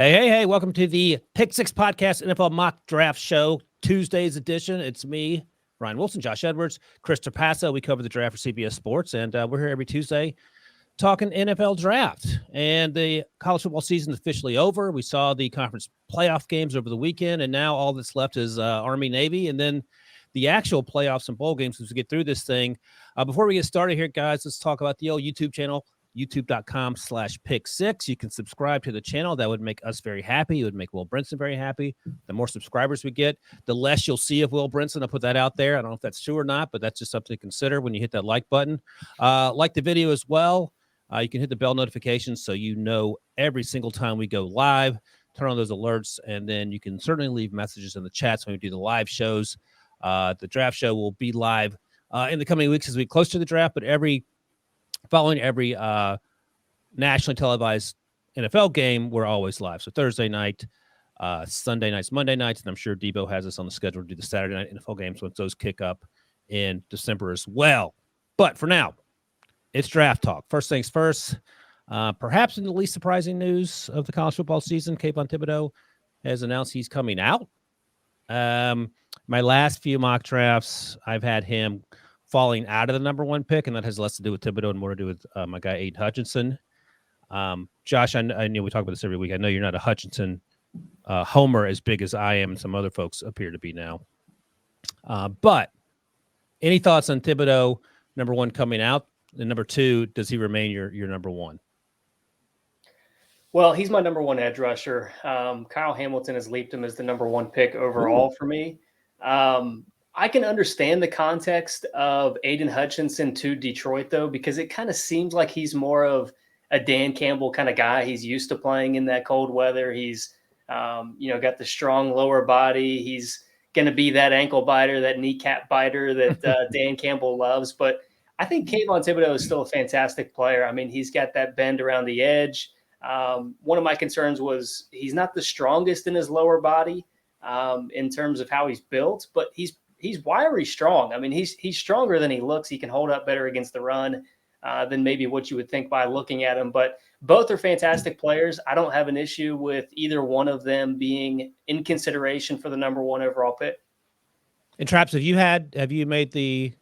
Hey, welcome to the Pick Six Podcast NFL Mock Draft Show, Tuesday's edition. It's me, Ryan Wilson, Josh Edwards, Chris Trapasso. We cover the draft for CBS Sports, and we're here every Tuesday talking NFL draft. And the college football season is officially over. We saw the conference playoff games over the weekend, and now all that's left is Army-Navy, and then the actual playoffs and bowl games as we get through this thing. Before we get started here, guys, let's talk about the old YouTube channel. youtube.com/pick6. You can subscribe to the channel. That would make us very happy. It would make Will Brinson very happy. The more subscribers we get, the less you'll see of Will Brinson. I'll put that out there. I don't know if that's true or not, but that's just something to consider when you hit that like button. Like the video as well. You can hit the bell notifications so you know every single time we go live. Turn on those alerts, and then you can certainly leave messages in the chats when we do the live shows. The draft show will be live in the coming weeks as we get close to the draft, but following every nationally televised NFL game, we're always live. So Thursday night, Sunday nights, Monday nights, and I'm sure Debo has us on the schedule to do the Saturday night NFL games once those kick up in December as well. But for now, it's draft talk. First things first, perhaps in the least surprising news of the college football season, Kayvon Thibodeaux has announced he's coming out. My last few mock drafts, I've had him falling out of the number one pick, and that has less to do with Thibodeaux and more to do with my guy, Aiden Hutchinson. Josh, I know we talk about this every week. I know you're not a Hutchinson homer as big as I am and some other folks appear to be now. But any thoughts on Thibodeaux, number one, coming out? And number two, does he remain your number one? Well, he's my number one edge rusher. Kyle Hamilton has leaped him as the number one pick overall for me. I can understand the context of Aiden Hutchinson to Detroit, though, because it kind of seems like he's more of a Dan Campbell kind of guy. He's used to playing in that cold weather. He's, got the strong lower body. He's going to be that ankle biter, that kneecap biter that Dan Campbell loves. But I think Kayvon Thibodeaux is still a fantastic player. I mean, he's got that bend around the edge. One of my concerns was he's not the strongest in his lower body in terms of how he's built, but he's wiry strong. I mean, he's stronger than he looks. He can hold up better against the run than maybe what you would think by looking at him. But both are fantastic players. I don't have an issue with either one of them being in consideration for the number one overall pick. And Traps, have you made the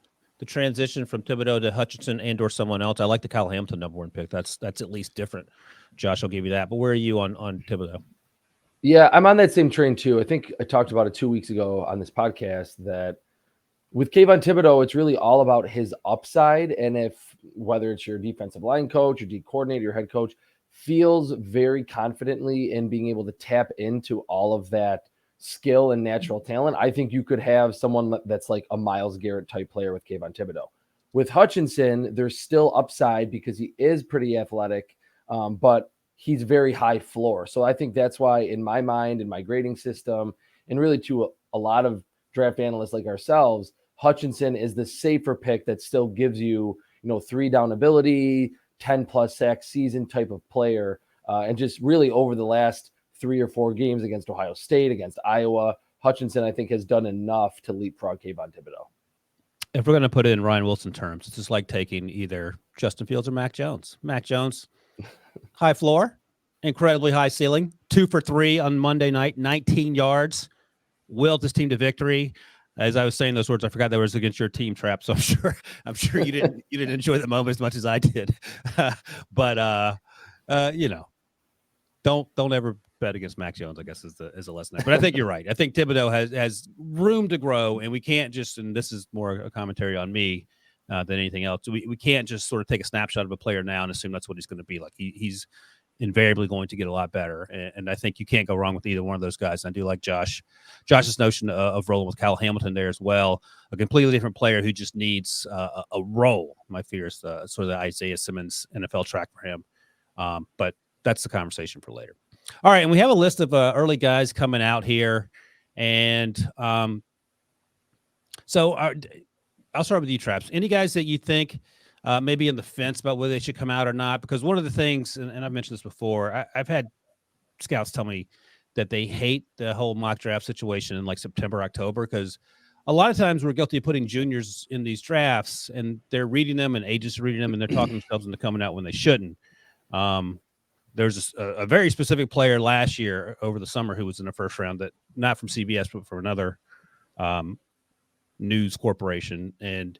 transition from Thibodeaux to Hutchinson and or someone else? I like the Kyle Hamilton number one pick. That's at least different. Josh, I'll give you that. But where are you on Thibodeaux? Yeah, I'm on that same train too. I think I talked about it 2 weeks ago on this podcast that with Kayvon Thibodeaux, it's really all about his upside. And whether it's your defensive line coach, your D coordinator, your head coach, feels very confidently in being able to tap into all of that skill and natural talent, I think you could have someone that's like a Myles Garrett type player with Kayvon Thibodeaux. With Hutchinson, there's still upside because he is pretty athletic, but he's very high floor. So I think that's why in my mind, in my grading system, and really to a lot of draft analysts like ourselves, Hutchinson is the safer pick that still gives you, 3-down ability, 10+ sack season type of player. And just really over the last 3 or 4 games against Ohio State, against Iowa, Hutchinson, I think, has done enough to leapfrog Kayvon Thibodeaux. If we're going to put it in Ryan Wilson terms, it's just like taking either Justin Fields or Mac Jones. Mac Jones, high floor, incredibly high ceiling, 2 for 3 on Monday night, 19 yards, willed his team to victory. As I was saying those words, I forgot that was against your team, Trap. So I'm sure you didn't enjoy the moment as much as I did. But don't ever bet against Mac Jones, I guess is the lesson there. But I think you're right. I think Thibodeaux has room to grow, and we can't just, and this is more a commentary on me than anything else. We can't just sort of take a snapshot of a player now and assume that's what he's going to be like. He's invariably going to get a lot better. And I think you can't go wrong with either one of those guys. And I do like Josh's notion of rolling with Kyle Hamilton there as well. A completely different player who just needs a role. My fear is sort of the Isaiah Simmons NFL track for him. But that's the conversation for later. All right. And we have a list of early guys coming out here. And so I'll start with you, Traps. Any guys that you think maybe in the fence about whether they should come out or not? Because one of the things, and I've mentioned this before, I've had scouts tell me that they hate the whole mock draft situation in like September, October, because a lot of times we're guilty of putting juniors in these drafts and they're reading them and agents are reading them and they're talking themselves into coming out when they shouldn't. there's a very specific player last year over the summer who was in the first round, that not from CBS, but from another news corporation. And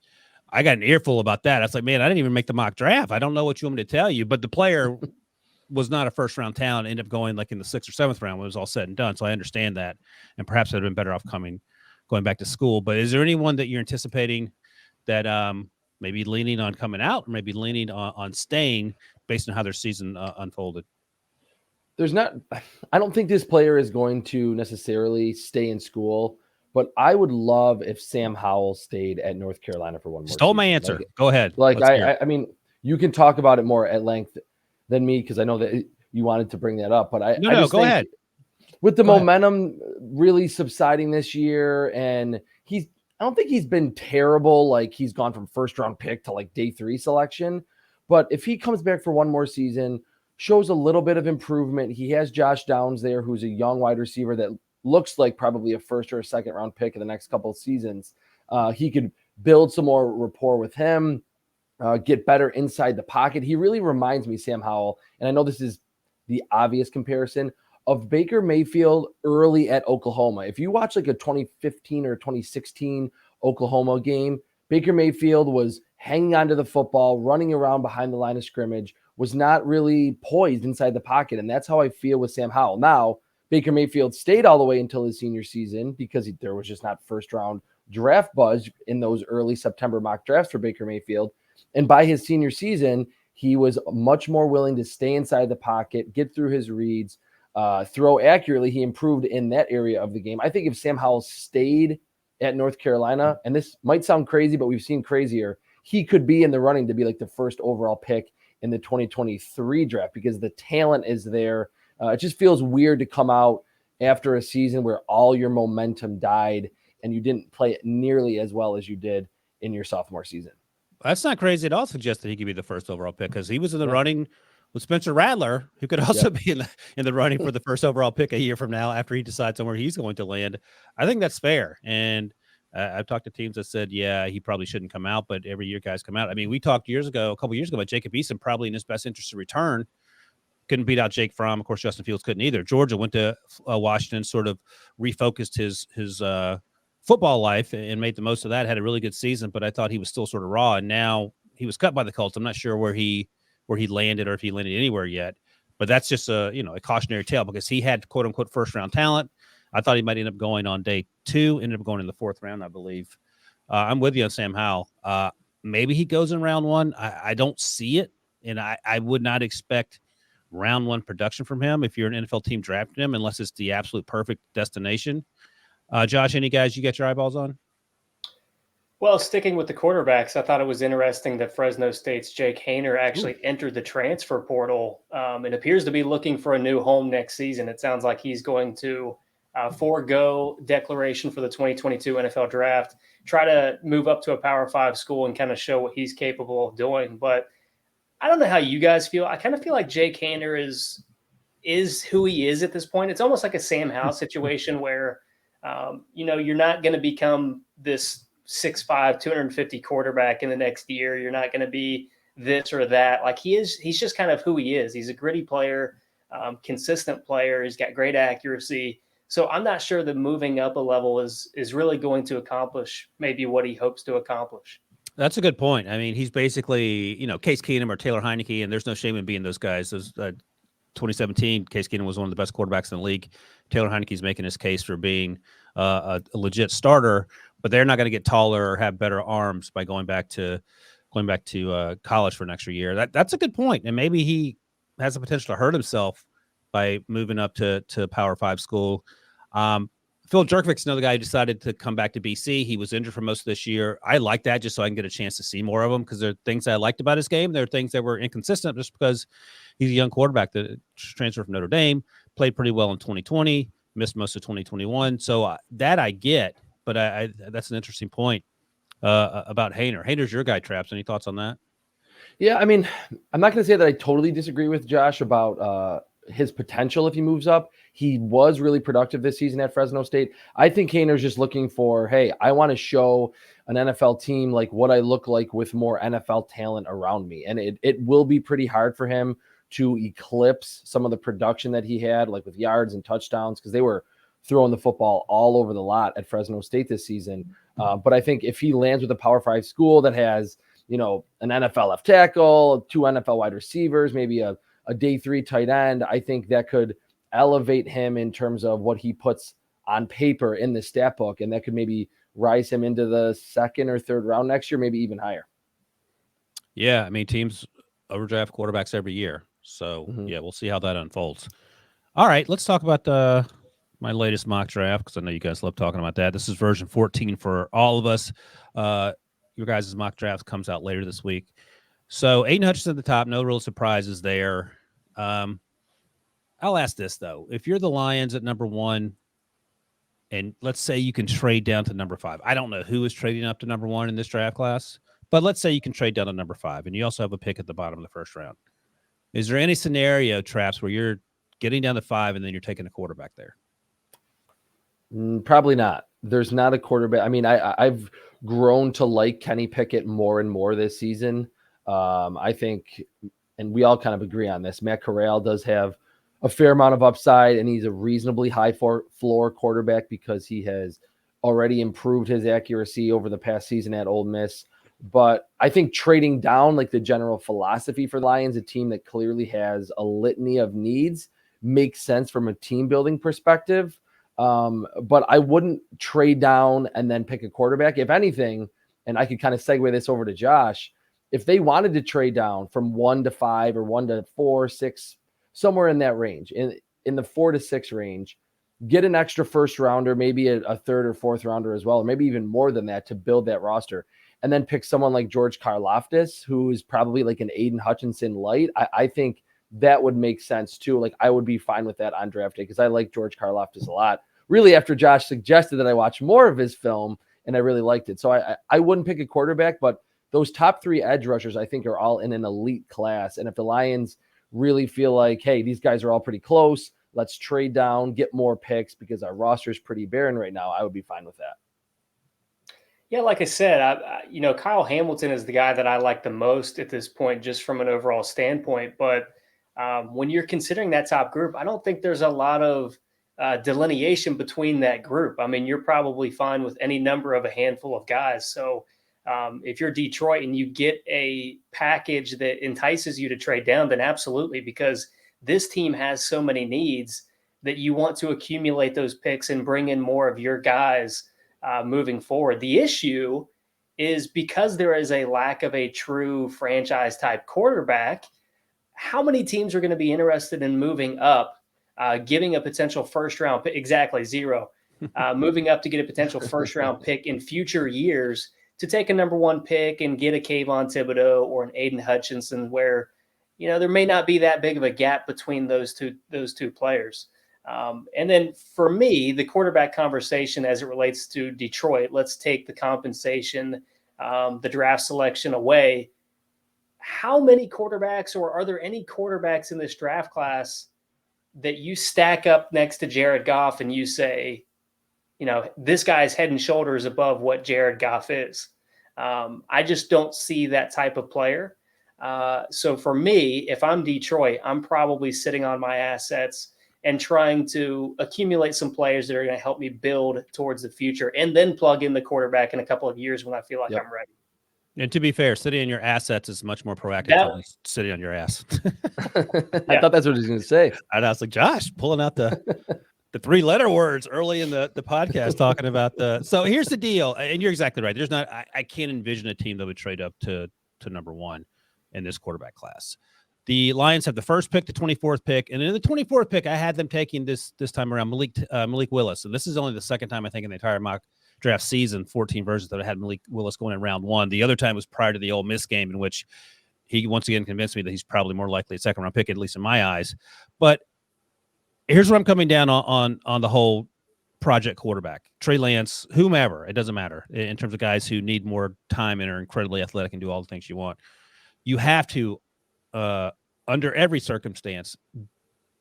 I got an earful about that. I was like, man, I didn't even make the mock draft. I don't know what you want me to tell you, but the player was not a first round talent, ended up going like in the 6th or 7th round when it was all said and done. So I understand that. And perhaps I'd have been better off going back to school. But is there anyone that you're anticipating that maybe leaning on coming out, or maybe leaning on staying based on how their season unfolded? I don't think this player is going to necessarily stay in school, but I would love if Sam Howell stayed at North Carolina for one more Stole season. my answer. Go ahead. I mean, you can talk about it more at length than me, because I know that you wanted to bring that up, but I just go ahead. With the momentum really subsiding this year, and I don't think he's been terrible. Like, he's gone from first round pick to like day 3 selection, but if he comes back for one more season, shows a little bit of improvement. He has Josh Downs there, who's a young wide receiver that looks like probably a first or a second round pick in the next couple of seasons. He could build some more rapport with him, get better inside the pocket. He really reminds me, Sam Howell, and I know this is the obvious comparison, of Baker Mayfield early at Oklahoma. If you watch like a 2015 or 2016 Oklahoma game, Baker Mayfield was hanging onto the football, running around behind the line of scrimmage, was not really poised inside the pocket. And that's how I feel with Sam Howell. Now, Baker Mayfield stayed all the way until his senior season because there was just not first round draft buzz in those early September mock drafts for Baker Mayfield. And by his senior season, he was much more willing to stay inside the pocket, get through his reads, throw accurately. He improved in that area of the game. I think if Sam Howell stayed at North Carolina, and this might sound crazy, but we've seen crazier, he could be in the running to be like the first overall pick in the 2023 draft, because the talent is there. It just feels weird to come out after a season where all your momentum died and you didn't play it nearly as well as you did in your sophomore season. That's not crazy at all. Suggest that he could be the first overall pick, because he was in the running with Spencer Rattler, who could also be in the running for the first overall pick a year from now after he decides somewhere he's going to land. I think that's fair. And I've talked to teams that said, yeah, he probably shouldn't come out, but every year guys come out. I mean, we talked a couple years ago about Jacob Eason probably in his best interest to return. Couldn't beat out Jake Fromm. Of course, Justin Fields couldn't either. Georgia went to Washington, sort of refocused his football life and made the most of that. Had a really good season, but I thought he was still sort of raw. And now he was cut by the Colts. I'm not sure where he landed or if he landed anywhere yet. But that's just a cautionary tale, because he had quote unquote first round talent. I thought he might end up going on day 2. Ended up going in the 4th round, I believe. I'm with you on Sam Howell. Maybe he goes in round 1. I don't see it, and I would not expect round 1 production from him if you're an NFL team drafting him, unless it's the absolute perfect destination. Josh, any guys you got your eyeballs on? Well, sticking with the quarterbacks, I thought it was interesting that Fresno State's Jake Haener actually entered the transfer portal and appears to be looking for a new home next season. It sounds like he's going to forego declaration for the 2022 NFL draft, try to move up to a Power 5 school and kind of show what he's capable of doing. But I don't know how you guys feel. I kind of feel like Jake Haener is who he is at this point. It's almost like a Sam Howell situation where, you're not going to become this 6'5", 250 quarterback in the next year. You're not going to be this or that. Like he's just kind of who he is. He's a gritty player, consistent player. He's got great accuracy. So I'm not sure that moving up a level is really going to accomplish maybe what he hopes to accomplish. That's a good point. I mean, he's basically, Case Keenum or Taylor Heineke, and there's no shame in being those guys. 2017, Case Keenum was one of the best quarterbacks in the league. Taylor Heineke's making his case for being a legit starter, but they're not going to get taller or have better arms by going back to college for an extra year. That's a good point, and maybe he has the potential to hurt himself by moving up to Power 5 school. Phil Jerkovic's another guy who decided to come back to BC. He was injured for most of this year. I like that just so I can get a chance to see more of him, because there are things I liked about his game. There are things that were inconsistent just because he's a young quarterback that transferred from Notre Dame, played pretty well in 2020, missed most of 2021. So that I get, but that's an interesting point about Haener. Haener's your guy, Traps. Any thoughts on that? Yeah, I mean, I'm not going to say that I totally disagree with Josh about his potential if he moves up. He was really productive this season at Fresno State. I think Haener's just looking for, hey, I want to show an NFL team like what I look like with more NFL talent around me. And it will be pretty hard for him to eclipse some of the production that he had, like with yards and touchdowns, because they were throwing the football all over the lot at Fresno State this season. But I think if he lands with a Power 5 school that has, an NFL left tackle, 2 NFL wide receivers, maybe a day 3 tight end, I think that could elevate him in terms of what he puts on paper in the stat book, and that could maybe rise him into the 2nd or 3rd round next year, maybe even higher. Yeah, I mean, teams overdraft quarterbacks every year. So, yeah, we'll see how that unfolds. All right, let's talk about my latest mock draft, because I know you guys love talking about that. This is version 14 for all of us. Your guys' mock draft comes out later this week. So, Aiden Hutchinson at the top, no real surprises there. I'll ask this, though. If you're the Lions at number 1, and let's say you can trade down to number 5. I don't know who is trading up to number 1 in this draft class, but let's say you can trade down to number 5, and you also have a pick at the bottom of the first round. Is there any scenario, Traps, where you're getting down to 5 and then you're taking a quarterback there? Probably not. There's not a quarterback. I mean, I've grown to like Kenny Pickett more and more this season. I think, and we all kind of agree on this, Matt Corral does have a fair amount of upside, and he's a reasonably high floor quarterback because he has already improved his accuracy over the past season at Ole Miss. But I think trading down, like the general philosophy for the Lions, a team that clearly has a litany of needs, makes sense from a team building perspective. But I wouldn't trade down and then pick a quarterback. If anything, and I could kind of segue this over to Josh, if they wanted to trade down from 1 to 5 or 1 to 4, 6, somewhere in that range, in the 4 to 6 range, get an extra first rounder, maybe a 3rd or 4th rounder as well, or maybe even more than that to build that roster, and then pick someone like George Karlaftis, who is probably like an Aiden Hutchinson light. I think that would make sense too. Like, I would be fine with that on draft day because I like George Karlaftis a lot. Really, after Josh suggested that I watch more of his film, and I really liked it. So I wouldn't pick a quarterback, but those top 3 edge rushers, I think, are all in an elite class. And if the Lions really feel like, hey, these guys are all pretty close, let's trade down, get more picks because our roster is pretty barren right now, I would be fine with that. Yeah, like I said, Kyle Hamilton is the guy that I like the most at this point, just from an overall standpoint. But when you're considering that top group, I don't think there's a lot of delineation between that group. I mean, you're probably fine with any number of a handful of guys. So if you're Detroit and you get a package that entices you to trade down, then absolutely, because this team has so many needs that you want to accumulate those picks and bring in more of your guys moving forward. The issue is because there is a lack of a true franchise type quarterback, how many teams are going to be interested in moving up, giving a potential first round pick? Exactly, 0. Moving up to get a potential first round pick in future years to take a number 1 pick and get a Kayvon Thibodeaux or an Aiden Hutchinson, where there may not be that big of a gap between those two players. And then for me, the quarterback conversation as it relates to Detroit, let's take the compensation, the draft selection away. How many quarterbacks, or are there any quarterbacks in this draft class that you stack up next to Jared Goff and you say, this guy's head and shoulders above what Jared Goff is? I just don't see that type of player. So for me, if I'm Detroit, I'm probably sitting on my assets and trying to accumulate some players that are going to help me build towards the future, and then plug in the quarterback in a couple of years when I feel like I'm ready. And to be fair, sitting on your assets is much more proactive than sitting on your ass. I thought that's what he was going to say. And I was like, Josh, pulling out the 3-letter words early in the podcast, talking about so here's the deal. And you're exactly right. There's not, I can't envision a team that would trade up to number 1 in this quarterback class. The Lions have the first pick, the 24th pick, and in the 24th pick, I had them taking this time around Malik Willis. And this is only the second time I think in the entire mock draft season, 14 versions, that I had Malik Willis going in round 1. The other time was prior to the Ole Miss game, in which he once again convinced me that he's probably more likely a second round pick, at least in my eyes. But here's what I'm coming down on the whole project quarterback. Trey Lance, whomever, it doesn't matter, in terms of guys who need more time and are incredibly athletic and do all the things you want. You have to, under every circumstance,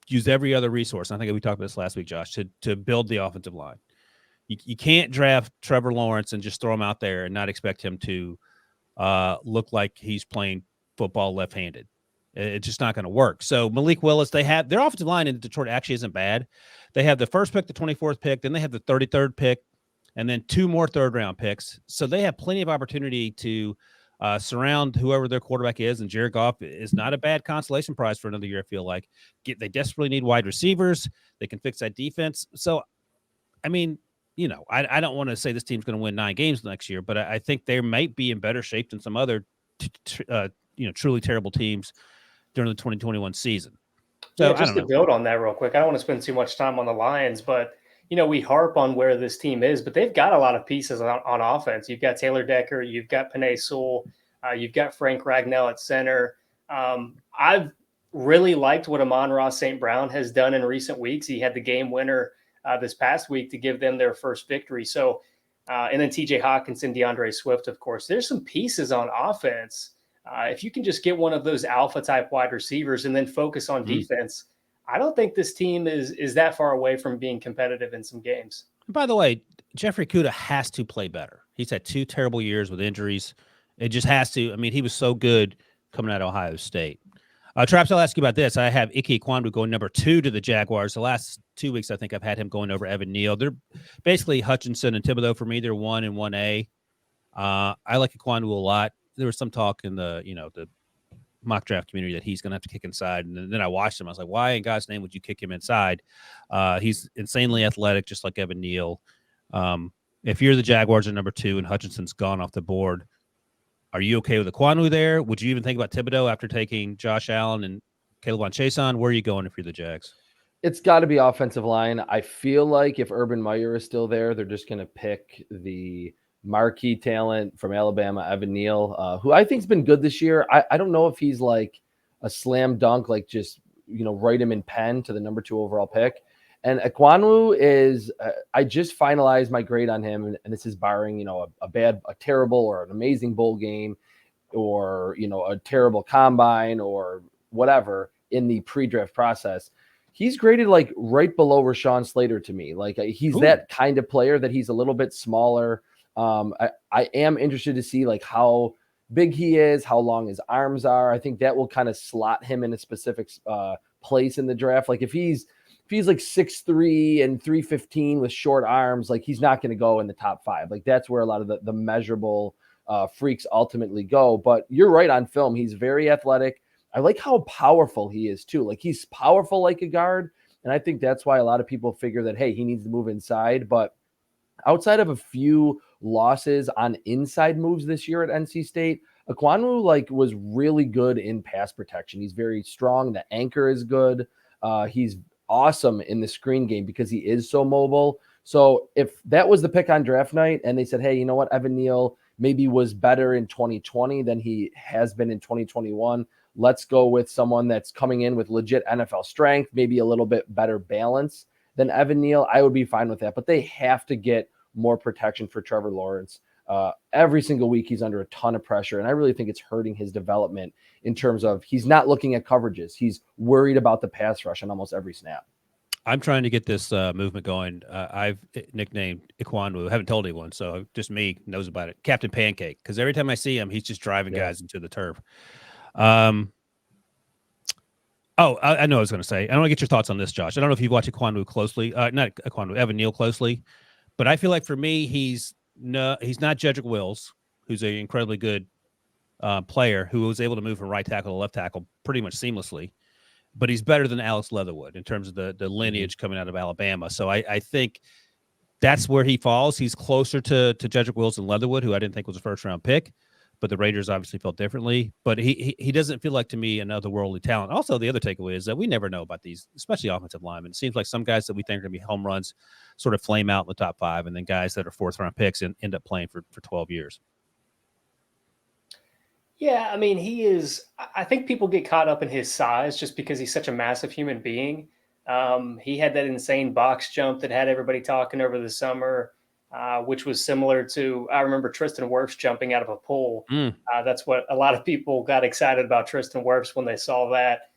use every other resource. I think we talked about this last week, Josh, to build the offensive line. You can't draft Trevor Lawrence and just throw him out there and not expect him to look like he's playing football left-handed. It's just not going to work. So Malik Willis, their offensive line in Detroit actually isn't bad. They have the first pick, the 24th pick, then they have the 33rd pick, and then 2 more third-round picks. So they have plenty of opportunity to surround whoever their quarterback is, and Jared Goff is not a bad consolation prize for another year, I feel like. They desperately need wide receivers. They can fix that defense. So, I mean, I don't want to say this team's going to win 9 games next year, but I think they might be in better shape than some other truly terrible teams during the 2021 season. So just to build on that real quick, I don't want to spend too much time on the Lions, but we harp on where this team is, but they've got a lot of pieces on offense. You've got Taylor Decker, you've got Penei Sewell, you've got Frank Ragnell at center. I've really liked what Amon-Ra St. Brown has done in recent weeks. He had the game winner this past week to give them their first victory. So, and then TJ Hawkinson, DeAndre Swift, of course. There's some pieces on offense. If you can just get one of those alpha type wide receivers and then focus on defense, I don't think this team is that far away from being competitive in some games. By the way, Jeffrey Okudah has to play better. He's had 2 terrible years with injuries. It just has to. I mean, he was so good coming out of Ohio State. Traps, I'll ask you about this. I have Ike Ekwonu going number 2 to the Jaguars. The last 2 weeks, I think I've had him going over Evan Neal. They're basically Hutchinson and Thibodeau for me. They're 1 and 1A. I like Ekwonu a lot. There was some talk in the mock draft community that he's going to have to kick inside. And then I watched him. I was like, why in God's name would you kick him inside? He's insanely athletic, just like Evan Neal. If you're the Jaguars at number 2 and Hutchinson's gone off the board, are you okay with Ekwonu there? Would you even think about Thibodeau after taking Josh Allen and Kayvon Thibodeaux? Where are you going if you're the Jags? It's got to be offensive line. I feel like if Urban Meyer is still there, they're just going to pick the marquee talent from Alabama, Evan Neal, who I think has been good this year. I don't know if he's like a slam dunk, like just, write him in pen to the number 2 overall pick. And Ekwonu is, I just finalized my grade on him, and this is barring, a terrible or an amazing bowl game or, a terrible combine or whatever in the pre-draft process. He's graded like right below Rashawn Slater to me. Like he's that kind of player that he's a little bit smaller. I am interested to see like how big he is, how long his arms are. I think that will kind of slot him in a specific place in the draft. Like if he's like 6'3" and 315 with short arms, like he's not going to go in the top 5. Like that's where a lot of the measurable freaks ultimately go. But you're right on film. He's very athletic. I like how powerful he is too. Like he's powerful like a guard. And I think that's why a lot of people figure that, hey, he needs to move inside. But outside of a few losses on inside moves this year at NC State, Ekwonu was really good in pass protection. He's very strong. The anchor is good. He's awesome in the screen game because he is so mobile. So if that was the pick on draft night and they said, hey, you know what, Evan Neal maybe was better in 2020 than he has been in 2021. Let's go with someone that's coming in with legit NFL strength, maybe a little bit better balance than Evan Neal. I would be fine with that, but they have to get more protection for Trevor Lawrence. Every single week he's under a ton of pressure, and I really think it's hurting his development in terms of he's not looking at coverages. He's worried about the pass rush on almost every snap. I'm trying to get this movement going. I've nicknamed Ekwonu. I haven't told anyone, so just me knows about it. Captain Pancake, because every time I see him, he's just driving guys into the turf. I know what I was going to say. I want to get your thoughts on this, Josh. I don't know if you've watched Ekwonu closely. Not Ekwonu, Evan Neal closely. But I feel like for me, he's not Jedrick Wills, who's an incredibly good player who was able to move from right tackle to left tackle pretty much seamlessly. But he's better than Alex Leatherwood in terms of the lineage coming out of Alabama. So I think that's where he falls. He's closer to Jedrick Wills than Leatherwood, who I didn't think was a first-round pick. But the Raiders obviously felt differently. But he doesn't feel like, to me, an otherworldly talent. Also, the other takeaway is that we never know about these, especially offensive linemen. It seems like some guys that we think are going to be home runs sort of flame out in the top 5, and then guys that are 4th-round picks and end up playing for 12 years. Yeah, I mean, I think people get caught up in his size just because he's such a massive human being. He had that insane box jump that had everybody talking over the summer. Which was similar to, I remember Tristan Wirfs jumping out of a pool. That's what a lot of people got excited about Tristan Wirfs when they saw that.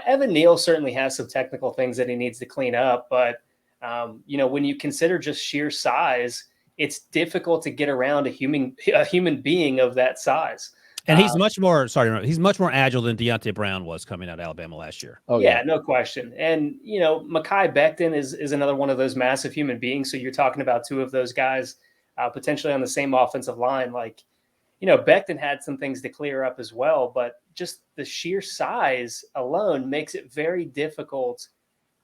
Evan Neal certainly has some technical things that he needs to clean up, but when you consider just sheer size, it's difficult to get around a human being of that size. And he's much more he's much more agile than Deontay Brown was coming out of Alabama last year. Oh yeah, no question. And Mekhi Becton is another one of those massive human beings. So you're talking about two of those guys potentially on the same offensive line. Like, Becton had some things to clear up as well, but just the sheer size alone makes it very difficult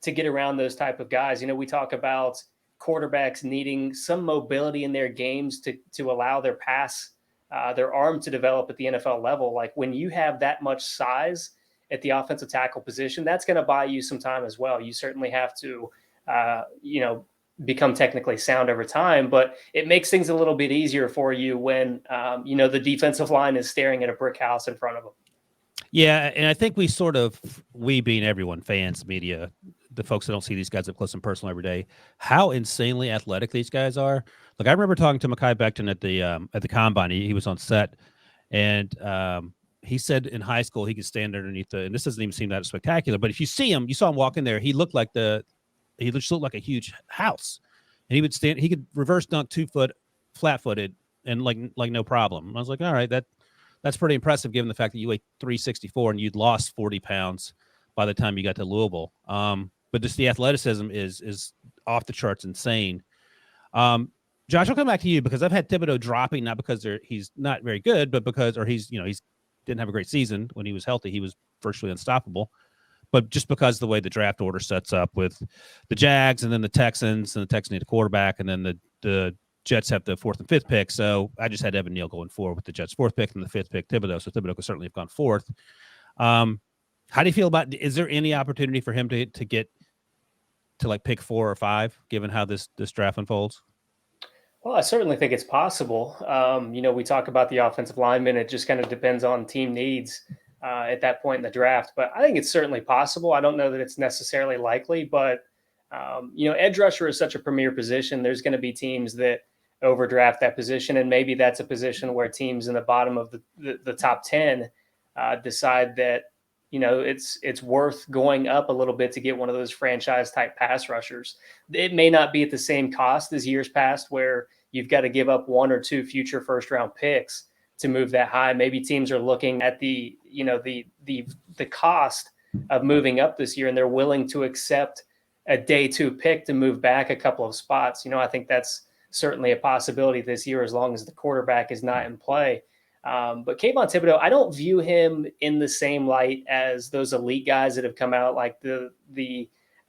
to get around those type of guys. We talk about quarterbacks needing some mobility in their games to allow their arm to develop at the NFL level. Like when you have that much size at the offensive tackle position, that's going to buy you some time as well. You certainly have to, become technically sound over time, but it makes things a little bit easier for you when, the defensive line is staring at a brick house in front of them. Yeah. And I think we being everyone, fans, media, the folks that don't see these guys up close and personal every day, how insanely athletic these guys are. Like I remember talking to Mekhi Becton at the combine. He was on set, and he said in high school he could stand underneath and this doesn't even seem that spectacular, but if you saw him walk in there, he looked like he just looked like a huge house, and he could reverse dunk 2 foot flat footed and like no problem. I was like, all right, that's pretty impressive given the fact that you weigh 364 and you'd lost 40 pounds by the time you got to Louisville. But just the athleticism is off the charts insane. Josh, I'll come back to you because I've had Thibodeau dropping, not because he's not very good, but because he's didn't have a great season. When he was healthy, he was virtually unstoppable. But just because of the way the draft order sets up with the Jags and then the Texans, and the Texans need a quarterback, and then the Jets have the 4th and 5th pick. So I just had Evan Neal going 4 with the Jets' 4th pick and the 5th pick Thibodeau. So Thibodeau could certainly have gone 4th. How do you feel about? Is there any opportunity for him to get to like pick 4 or 5, given how this draft unfolds? Well, I certainly think it's possible. We talk about the offensive lineman. It just kind of depends on team needs at that point in the draft. But I think it's certainly possible. I don't know that it's necessarily likely, but edge rusher is such a premier position. There's going to be teams that overdraft that position, and maybe that's a position where teams in the bottom of the top 10 decide that it's worth going up a little bit to get one of those franchise type pass rushers. It may not be at the same cost as years past where you've got to give up 1 or 2 future first round picks to move that high. Maybe teams are looking at the cost of moving up this year, and they're willing to accept a day 2 pick to move back a couple of spots. I think that's certainly a possibility this year as long as the quarterback is not in play. But Kayvon Thibodeaux, I don't view him in the same light as those elite guys that have come out, like the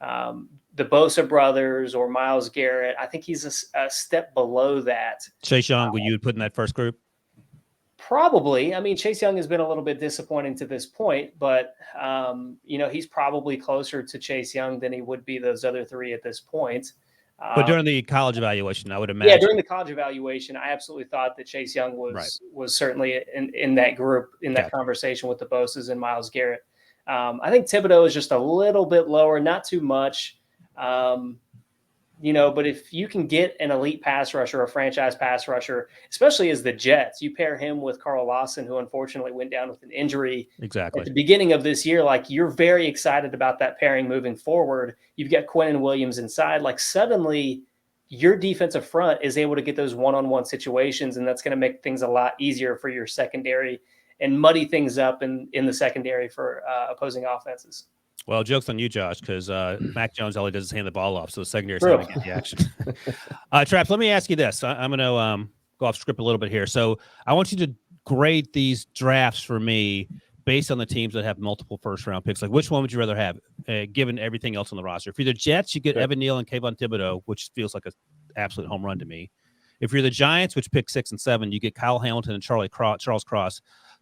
Bosa brothers or Myles Garrett. I think he's a step below that. Chase Young, would you put in that first group? Probably. I mean, Chase Young has been a little bit disappointing to this point, but he's probably closer to Chase Young than he would be those other 3 at this point. But during the college evaluation, I would imagine. Yeah, during the college evaluation, I absolutely thought that Chase Young was certainly in that group, in that conversation with the Bosas and Myles Garrett. I think Thibodeau is just a little bit lower, not too much. But if you can get an elite pass rusher, a franchise pass rusher, especially as the Jets, you pair him with Carl Lawson, who unfortunately went down with an injury at the beginning of this year. Like, you're very excited about that pairing moving forward. You've got Quinnen Williams inside. Like, suddenly your defensive front is able to get those one-on-one situations, and that's going to make things a lot easier for your secondary and muddy things up in the secondary for opposing offenses. Well, joke's on you, Josh, because Mac Jones, all he does is hand the ball off, so the secondary's going to get the action. Traps, let me ask you this. I'm going to go off script a little bit here. So I want you to grade these drafts for me based on the teams that have multiple first-round picks. Like, which one would you rather have, given everything else on the roster? If you're the Jets, you get Evan Neal and Kayvon Thibodeaux, which feels like an absolute home run to me. If you're the Giants, which pick 6 and 7, you get Kyle Hamilton and Charles Cross.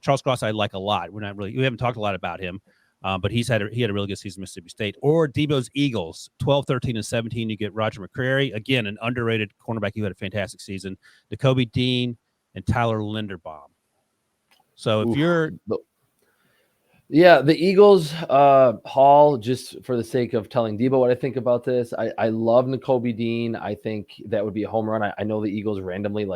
Charles Cross I like a lot. We haven't talked a lot about him. But he had a really good season at Mississippi State. Or Debo's Eagles, 12, 13, and 17. You get Roger McCreary, again, an underrated cornerback who had a fantastic season. Nakobe Dean and Tyler Linderbaum. So if you're the Eagles, Hall, just for the sake of telling Debo what I think about this, I love Nakobe Dean. I think that would be a home run. I know the Eagles randomly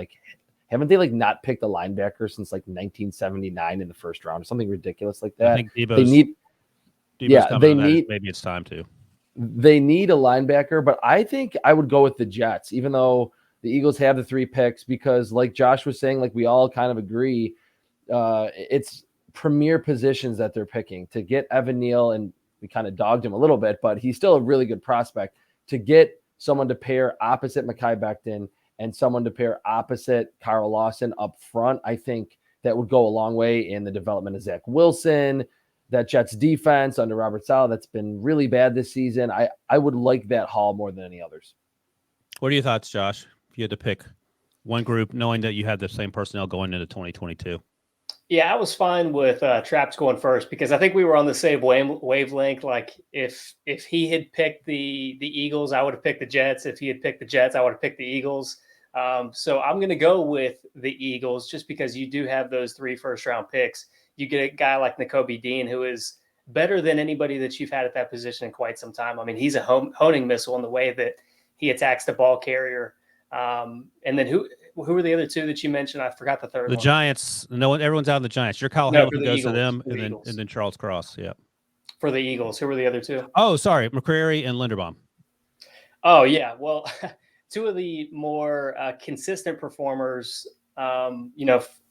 haven't they not picked a linebacker since 1979 in the first round or something ridiculous like that? I think maybe it's time to. They need a linebacker, but I think I would go with the Jets, even though the Eagles have the 3 picks, because like Josh was saying, like we all kind of agree, it's premier positions that they're picking. To get Evan Neal, and we kind of dogged him a little bit, but he's still a really good prospect. To get someone to pair opposite Mekhi Becton and someone to pair opposite Carl Lawson up front, I think that would go a long way in the development of Zach Wilson. That Jets defense under Robert Saleh, that's been really bad this season. I would like that haul more than any others. What are your thoughts, Josh, if you had to pick one group, knowing that you had the same personnel going into 2022? Yeah, I was fine with Traps going first because I think we were on the same wavelength. Like if he had picked the Eagles, I would have picked the Jets. If he had picked the Jets, I would have picked the Eagles. So I'm going to go with the Eagles just because you do have those 3 first-round picks. You get a guy like Nakobe Dean, who is better than anybody that you've had at that position in quite some time. I mean, he's a honing missile in the way that he attacks the ball carrier. And then who were the other 2 that you mentioned? I forgot the third one. The Giants. Everyone's out of the Giants. Your Kyle Hamilton goes to them, and then Charles Cross. Yeah. For the Eagles, who were the other 2? Oh, sorry, McCrary and Linderbaum. Oh yeah, well, 2 of the more consistent performers,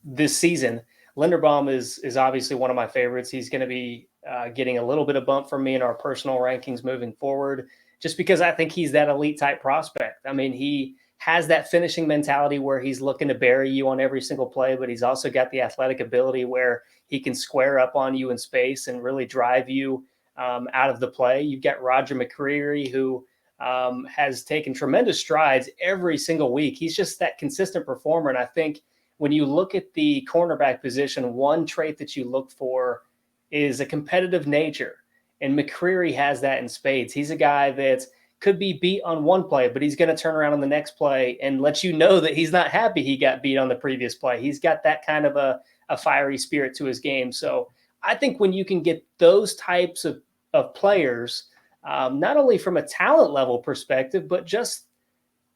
this season. Linderbaum is obviously one of my favorites. He's going to be getting a little bit of bump from me in our personal rankings moving forward, just because I think he's that elite type prospect. I mean, he has that finishing mentality where he's looking to bury you on every single play, but he's also got the athletic ability where he can square up on you in space and really drive you out of the play. You've got Roger McCreary, who has taken tremendous strides every single week. He's just that consistent performer. And I think when you look at the cornerback position, one trait that you look for is a competitive nature. And McCreary has that in spades. He's a guy that could be beat on one play, but he's going to turn around on the next play and let you know that he's not happy he got beat on the previous play. He's got that kind of a fiery spirit to his game. So I think when you can get those types of players, not only from a talent level perspective, but just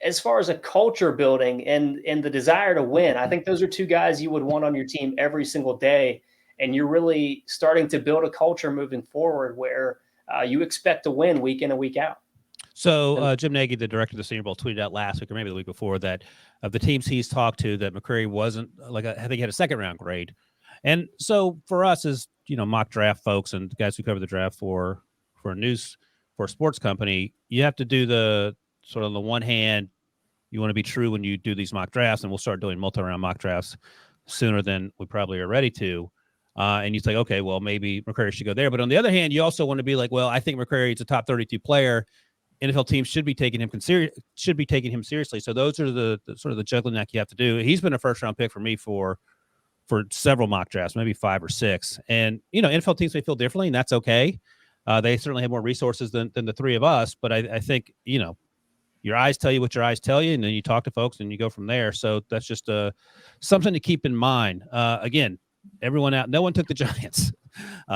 as far as a culture building and the desire to win, I think those are 2 guys you would want on your team every single day. And you're really starting to build a culture moving forward where you expect to win week in and week out. So Jim Nagy, the director of the Senior Bowl, tweeted out last week or maybe the week before that of the teams he's talked to, that McCreary wasn't I think he had a 2nd-round grade. And so for us as, mock draft folks and guys who cover the draft for a sports company, you have to do the sort of on the one hand, you want to be true when you do these mock drafts, and we'll start doing multi-round mock drafts sooner than we probably are ready to. And you say, okay, well, maybe McCreary should go there. But on the other hand, you also want to be like, well, I think McCreary is a top 32 player. NFL teams should be taking him seriously. So those are the sort of the juggling act you have to do. He's been a 1st-round pick for me for several mock drafts, maybe 5 or 6. And, NFL teams may feel differently, and that's okay. They certainly have more resources than the 3 of us. But I think, your eyes tell you what your eyes tell you, and then you talk to folks and you go from there. So that's just something to keep in mind. Again, everyone out, no one took the Giants.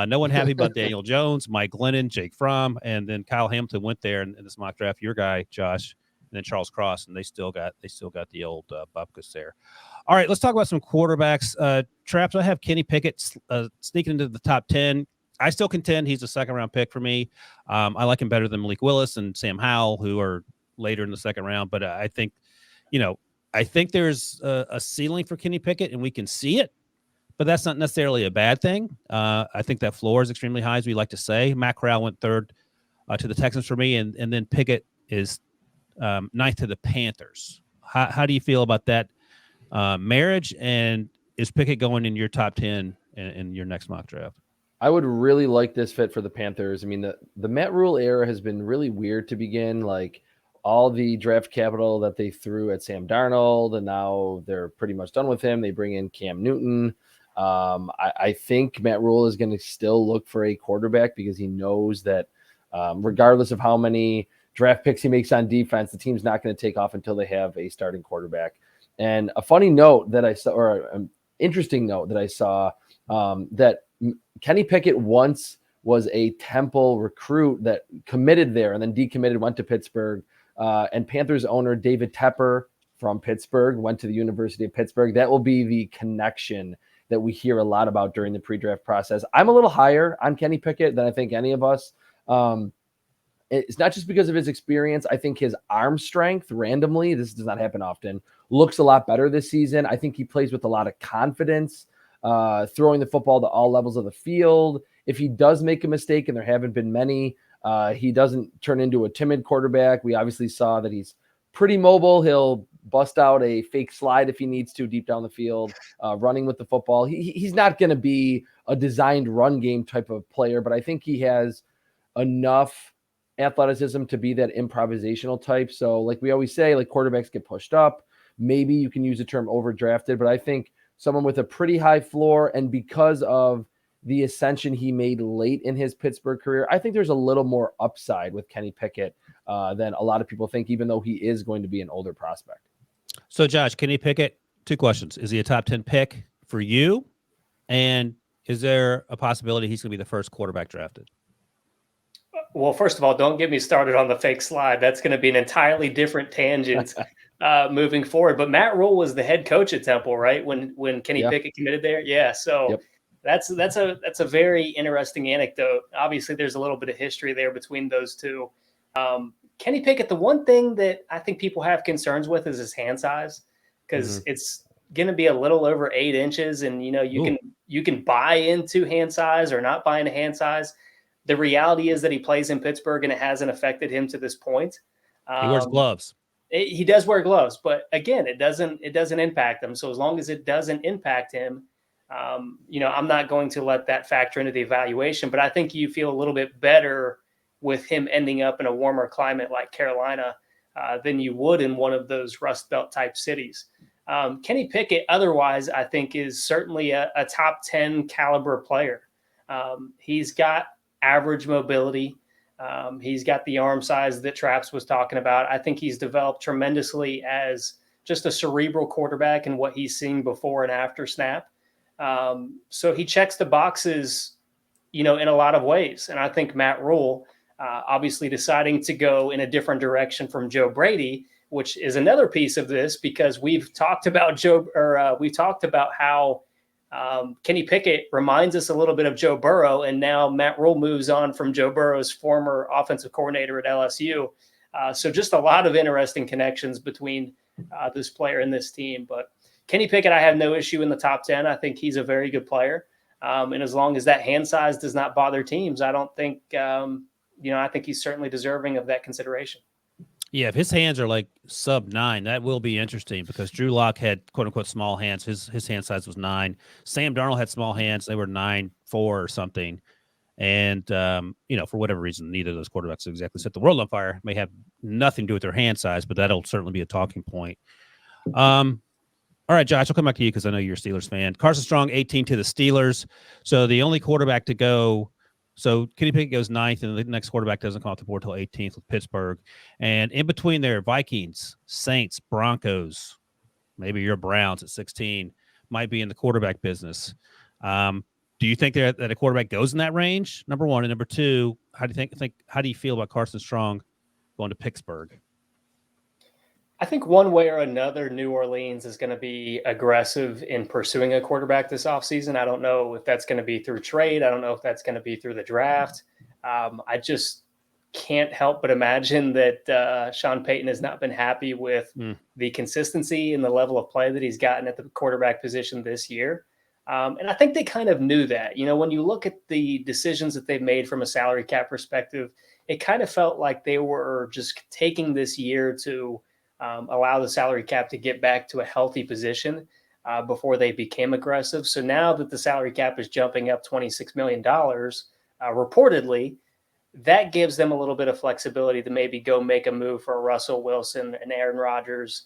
No one happy about Daniel Jones, Mike Glennon, Jake Fromm, and then Kyle Hamilton went there in this mock draft. Your guy, Josh, and then Charles Cross, and they still got the old Bupkus there. All right, let's talk about some quarterbacks. Traps, I have Kenny Pickett sneaking into the top 10. I still contend he's a 2nd-round pick for me. I like him better than Malik Willis and Sam Howell, who are later in the 2nd round. But I think, I think there's a ceiling for Kenny Pickett, and we can see it. But that's not necessarily a bad thing. I think that floor is extremely high, as we like to say. Matt Corral went 3rd to the Texans for me, and then Pickett is 9th to the Panthers. How do you feel about that marriage? And is Pickett going in your top 10 in your next mock draft? I would really like this fit for the Panthers. I mean, the Matt Rule era has been really weird to begin. Like all the draft capital that they threw at Sam Darnold, and now they're pretty much done with him. They bring in Cam Newton. I think Matt Rule is going to still look for a quarterback because he knows that regardless of how many draft picks he makes on defense, the team's not going to take off until they have a starting quarterback. And a funny note that I saw, or an interesting note that I saw, that Kenny Pickett once was a Temple recruit that committed there and then decommitted, went to Pittsburgh. And Panthers owner David Tepper from Pittsburgh went to the University of Pittsburgh. That will be the connection that we hear a lot about during the pre-draft process. I'm a little higher on Kenny Pickett than I think any of us. It's not just because of his experience. I think his arm strength randomly, this does not happen often, looks a lot better this season. I think he plays with a lot of confidence. throwing the football to all levels of the field. If he does make a mistake, and there haven't been many, he doesn't turn into a timid quarterback. We obviously saw that he's pretty mobile. He'll bust out a fake slide if he needs to deep down the field, running with the football. He's not going to be a designed run game type of player, but I think he has enough athleticism to be that improvisational type. So like we always say, like quarterbacks get pushed up. Maybe you can use the term overdrafted, but I think someone with a pretty high floor, and because of the ascension he made late in his Pittsburgh career, I think there's a little more upside with Kenny Pickett than a lot of people think, even though he is going to be an older prospect. So Josh, Kenny Pickett, 2 questions. Is he a top 10 pick for you? And is there a possibility he's going to be the first quarterback drafted? Well, first of all, don't get me started on the fake slide. That's going to be an entirely different tangent moving forward. But Matt Rule was the head coach at Temple, right? When Kenny Pickett committed there. Yeah. So that's a very interesting anecdote. Obviously, there's a little bit of history there between those two. Kenny Pickett, the one thing that I think people have concerns with is his hand size, because it's going to be a little over 8 inches. And, you can buy into hand size or not buy into hand size. The reality is that he plays in Pittsburgh and it hasn't affected him to this point. He wears gloves. He does wear gloves, but again, it doesn't impact him. So as long as it doesn't impact him, I'm not going to let that factor into the evaluation. But I think you feel a little bit better with him ending up in a warmer climate like Carolina than you would in one of those Rust Belt type cities. Kenny Pickett, otherwise, I think is certainly a top 10 caliber player. He's got average mobility. He's got the arm size that Traps was talking about. I think he's developed tremendously as just a cerebral quarterback in what he's seen before and after snap. So he checks the boxes, in a lot of ways. And I think Matt Rule, obviously deciding to go in a different direction from Joe Brady, which is another piece of this, because we've talked about how Kenny Pickett reminds us a little bit of Joe Burrow, and now Matt Rule moves on from Joe Burrow's former offensive coordinator at LSU. So just a lot of interesting connections between this player and this team. But Kenny Pickett, I have no issue in the top 10. I think he's a very good player. And as long as that hand size does not bother teams, I don't think, I think he's certainly deserving of that consideration. Yeah, if his hands are like sub 9, that will be interesting, because Drew Lock had quote unquote small hands. His hand size was 9. Sam Darnold had small hands; they were 9.4 or something. And for whatever reason, neither of those quarterbacks exactly set the world on fire. May have nothing to do with their hand size, but that'll certainly be a talking point. All right, Josh, I'll come back to you because I know you're a Steelers fan. Carson Strong, 18 to the Steelers. So the only quarterback to go. So Kenny Pickett goes 9th, and the next quarterback doesn't come off the board until 18th with Pittsburgh. And in between there, Vikings, Saints, Broncos, maybe your Browns at 16 might be in the quarterback business. Do you think that a quarterback goes in that range? Number one, and number two, how do you feel about Carson Strong going to Pittsburgh? I think one way or another, New Orleans is going to be aggressive in pursuing a quarterback this offseason. I don't know if that's going to be through trade. I don't know if that's going to be through the draft. I just can't help but imagine that Sean Payton has not been happy with the consistency and the level of play that he's gotten at the quarterback position this year. And I think they kind of knew that. When you look at the decisions that they've made from a salary cap perspective, it kind of felt like they were just taking this year to allow the salary cap to get back to a healthy position before they became aggressive. So now that the salary cap is jumping up $26 million, reportedly, that gives them a little bit of flexibility to maybe go make a move for Russell Wilson and Aaron Rodgers,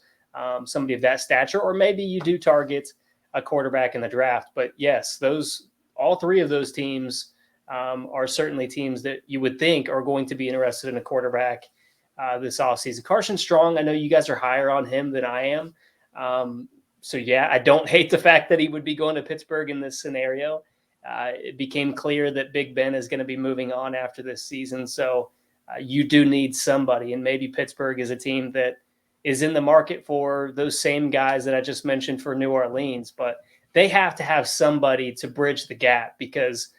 somebody of that stature, or maybe you do target a quarterback in the draft. But yes, all three of those teams are certainly teams that you would think are going to be interested in a quarterback this offseason. Carson Strong, I know you guys are higher on him than I am. So yeah, I don't hate the fact that he would be going to Pittsburgh in this scenario. It became clear that Big Ben is going to be moving on after this season. So you do need somebody, and maybe Pittsburgh is a team that is in the market for those same guys that I just mentioned for New Orleans, but they have to have somebody to bridge the gap, because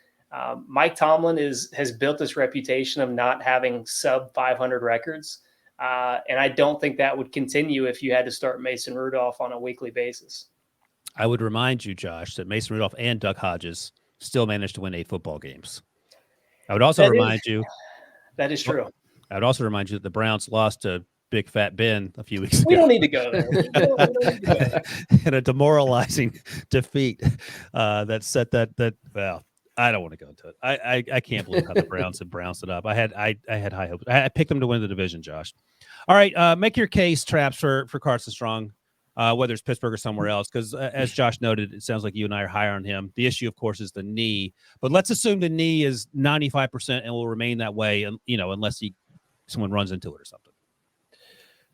Mike Tomlin has built this reputation of not having sub 500 records. And I don't think that would continue if you had to start Mason Rudolph on a weekly basis. I would remind you, Josh, that Mason Rudolph and Duck Hodges still managed to win 8 football games. I would also remind you that is true. I would also remind you that the Browns lost to Big Fat Ben a few weeks ago. We don't need to go there. We don't need to go there. In a demoralizing defeat that set that well, I don't want to go into it. I can't believe how the Browns have bounced it up. I had high hopes. I picked them to win the division, Josh. All right, make your case, Traps, for Carson Strong, whether it's Pittsburgh or somewhere else, because as Josh noted, it sounds like you and I are higher on him. The issue, of course, is the knee, but let's assume the knee is 95% and will remain that way, unless someone runs into it or something.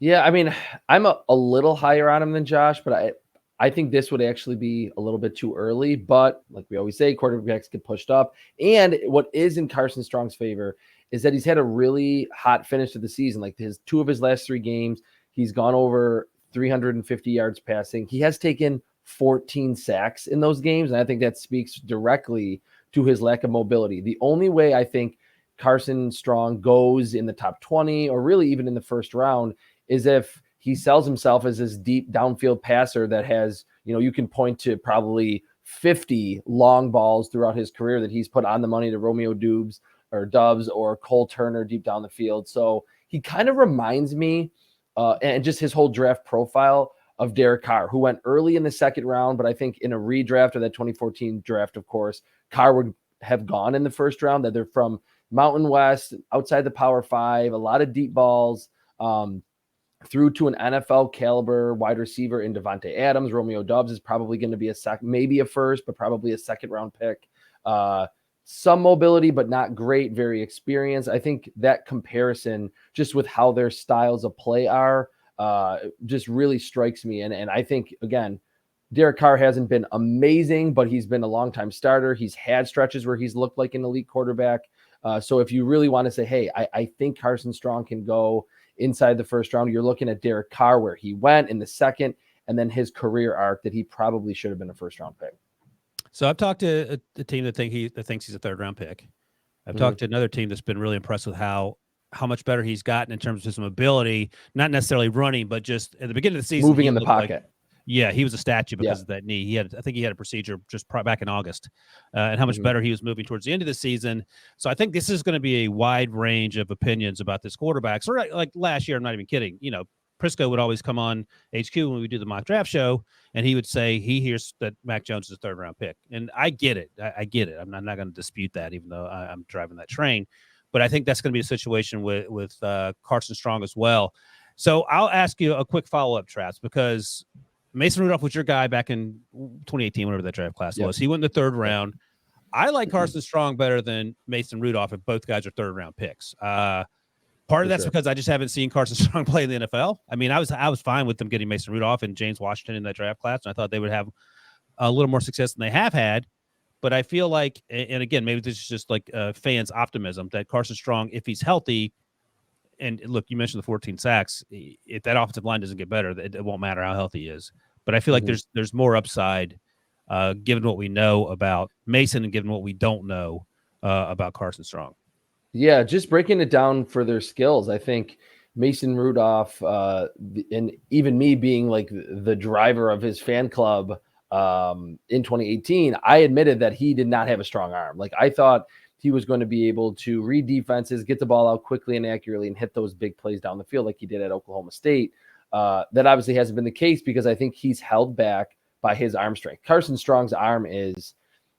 Yeah, I mean, I'm a little higher on him than Josh, but I think this would actually be a little bit too early. But like we always say, quarterbacks get pushed up. And what is in Carson Strong's favor is that he's had a really hot finish to the season. Like 2 of his last 3 games, he's gone over 350 yards passing. He has taken 14 sacks in those games, and I think that speaks directly to his lack of mobility. The only way I think Carson Strong goes in the top 20 or really even in the first round is if he sells himself as this deep downfield passer that has, you can point to probably 50 long balls throughout his career that he's put on the money to Romeo Doubs or Cole Turner deep down the field. So he kind of reminds me, and just his whole draft profile, of Derek Carr, who went early in the second round, but I think in a redraft of that 2014 draft, of course, Carr would have gone in the first round. That they're from Mountain West, outside the Power 5, a lot of deep balls, through to an NFL caliber wide receiver in Devontae Adams. Romeo Doubs is probably going to be maybe a first, but probably a second round pick. Some mobility, but not great, very experienced. I think that comparison, just with how their styles of play are, just really strikes me. And I think, again, Derek Carr hasn't been amazing, but he's been a longtime starter. He's had stretches where he's looked like an elite quarterback. So if you really want to say, hey, I think Carson Strong can go inside the first round, you're looking at Derek Carr, where he went in the second, and then his career arc that he probably should have been a first round pick. So I've talked to a team that thinks he's a third round pick. I've talked to another team that's been really impressed with how much better he's gotten in terms of his mobility, not necessarily running, but just at the beginning of the season, moving in the pocket. He was a statue because of that knee. I think he had a procedure just back in August, and how much better he was moving towards the end of the season. So I think this is going to be a wide range of opinions about this quarterback. So like last year, I'm not even kidding. Prisco would always come on HQ when we do the mock draft show, and he would say he hears that Mac Jones is a third round pick. And I get it. I get it. I'm not going to dispute that, even though I'm driving that train. But I think that's going to be a situation with Carson Strong as well. So I'll ask you a quick follow-up, Traps, because Mason Rudolph was your guy back in 2018, whatever that draft class was. He went in the third round. I like Carson Strong better than Mason Rudolph if both guys are third-round picks. Part of that's because I just haven't seen Carson Strong play in the NFL. I mean, I was fine with them getting Mason Rudolph and James Washington in that draft class, and I thought they would have a little more success than they have had. But I feel like, and again, maybe this is just like fans' optimism, that Carson Strong, if he's healthy, and look, you mentioned the 14 sacks, if that offensive line doesn't get better, it won't matter how healthy he is. But I feel like there's more upside given what we know about Mason and given what we don't know about Carson Strong. Yeah, just breaking it down for their skills. I think Mason Rudolph, and even me being like the driver of his fan club in 2018, I admitted that he did not have a strong arm. Like, I thought he was going to be able to read defenses, get the ball out quickly and accurately, and hit those big plays down the field like he did at Oklahoma State. That obviously hasn't been the case because I think he's held back by his arm strength. Carson Strong's arm is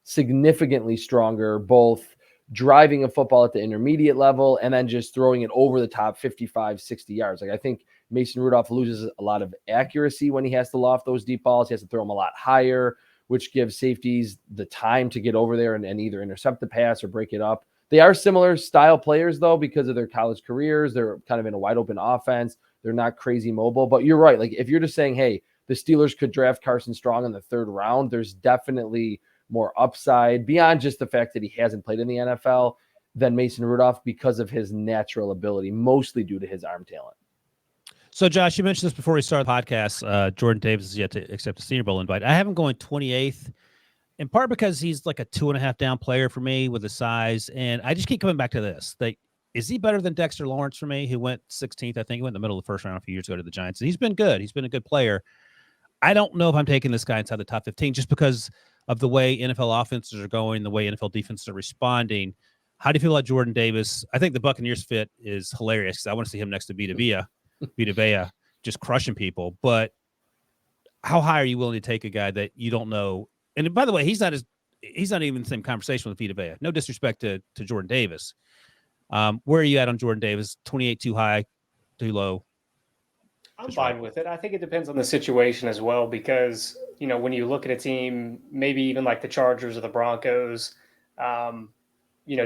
significantly stronger, both driving a football at the intermediate level and then just throwing it over the top 55, 60 yards. Like, I think Mason Rudolph loses a lot of accuracy when he has to loft those deep balls. He has to throw them a lot higher, which gives safeties the time to get over there and either intercept the pass or break it up. They are similar style players, though, because of their college careers. They're kind of in a wide open offense. They're not crazy mobile. But you're right. Like, if you're just saying, hey, the Steelers could draft Carson Strong in the third round, there's definitely more upside beyond just the fact that he hasn't played in the NFL than Mason Rudolph because of his natural ability, mostly due to his arm talent. So, Josh, you mentioned this before we started the podcast. Jordan Davis is yet to accept a Senior Bowl invite. I have him going 28th, in part because he's like a 2.5 down player for me with the size. And I just keep coming back to this. Is he better than Dexter Lawrence for me, who went 16th? I think he went in the middle of the first round a few years ago to the Giants. And he's been good. He's been a good player. I don't know if I'm taking this guy inside the top 15 just because of the way NFL offenses are going, the way NFL defenses are responding. How do you feel about Jordan Davis? I think the Buccaneers fit is hilarious because I want to see him next to Vita Vea, just crushing people. But how high are you willing to take a guy that you don't know? And by the way, he's not even in the same conversation with Vita Vea. No disrespect to Jordan Davis. Where are you at on Jordan Davis? 28 too high, too low? I'm fine with it. I think it depends on the situation as well, because, when you look at a team, maybe even like the Chargers or the Broncos,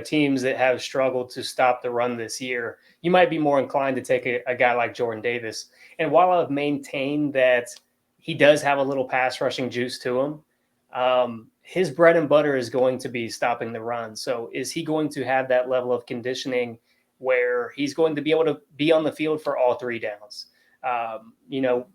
teams that have struggled to stop the run this year, you might be more inclined to take a guy like Jordan Davis. And while I've maintained that he does have a little pass rushing juice to him, his bread and butter is going to be stopping the run. So is he going to have that level of conditioning where he's going to be able to be on the field for all three downs?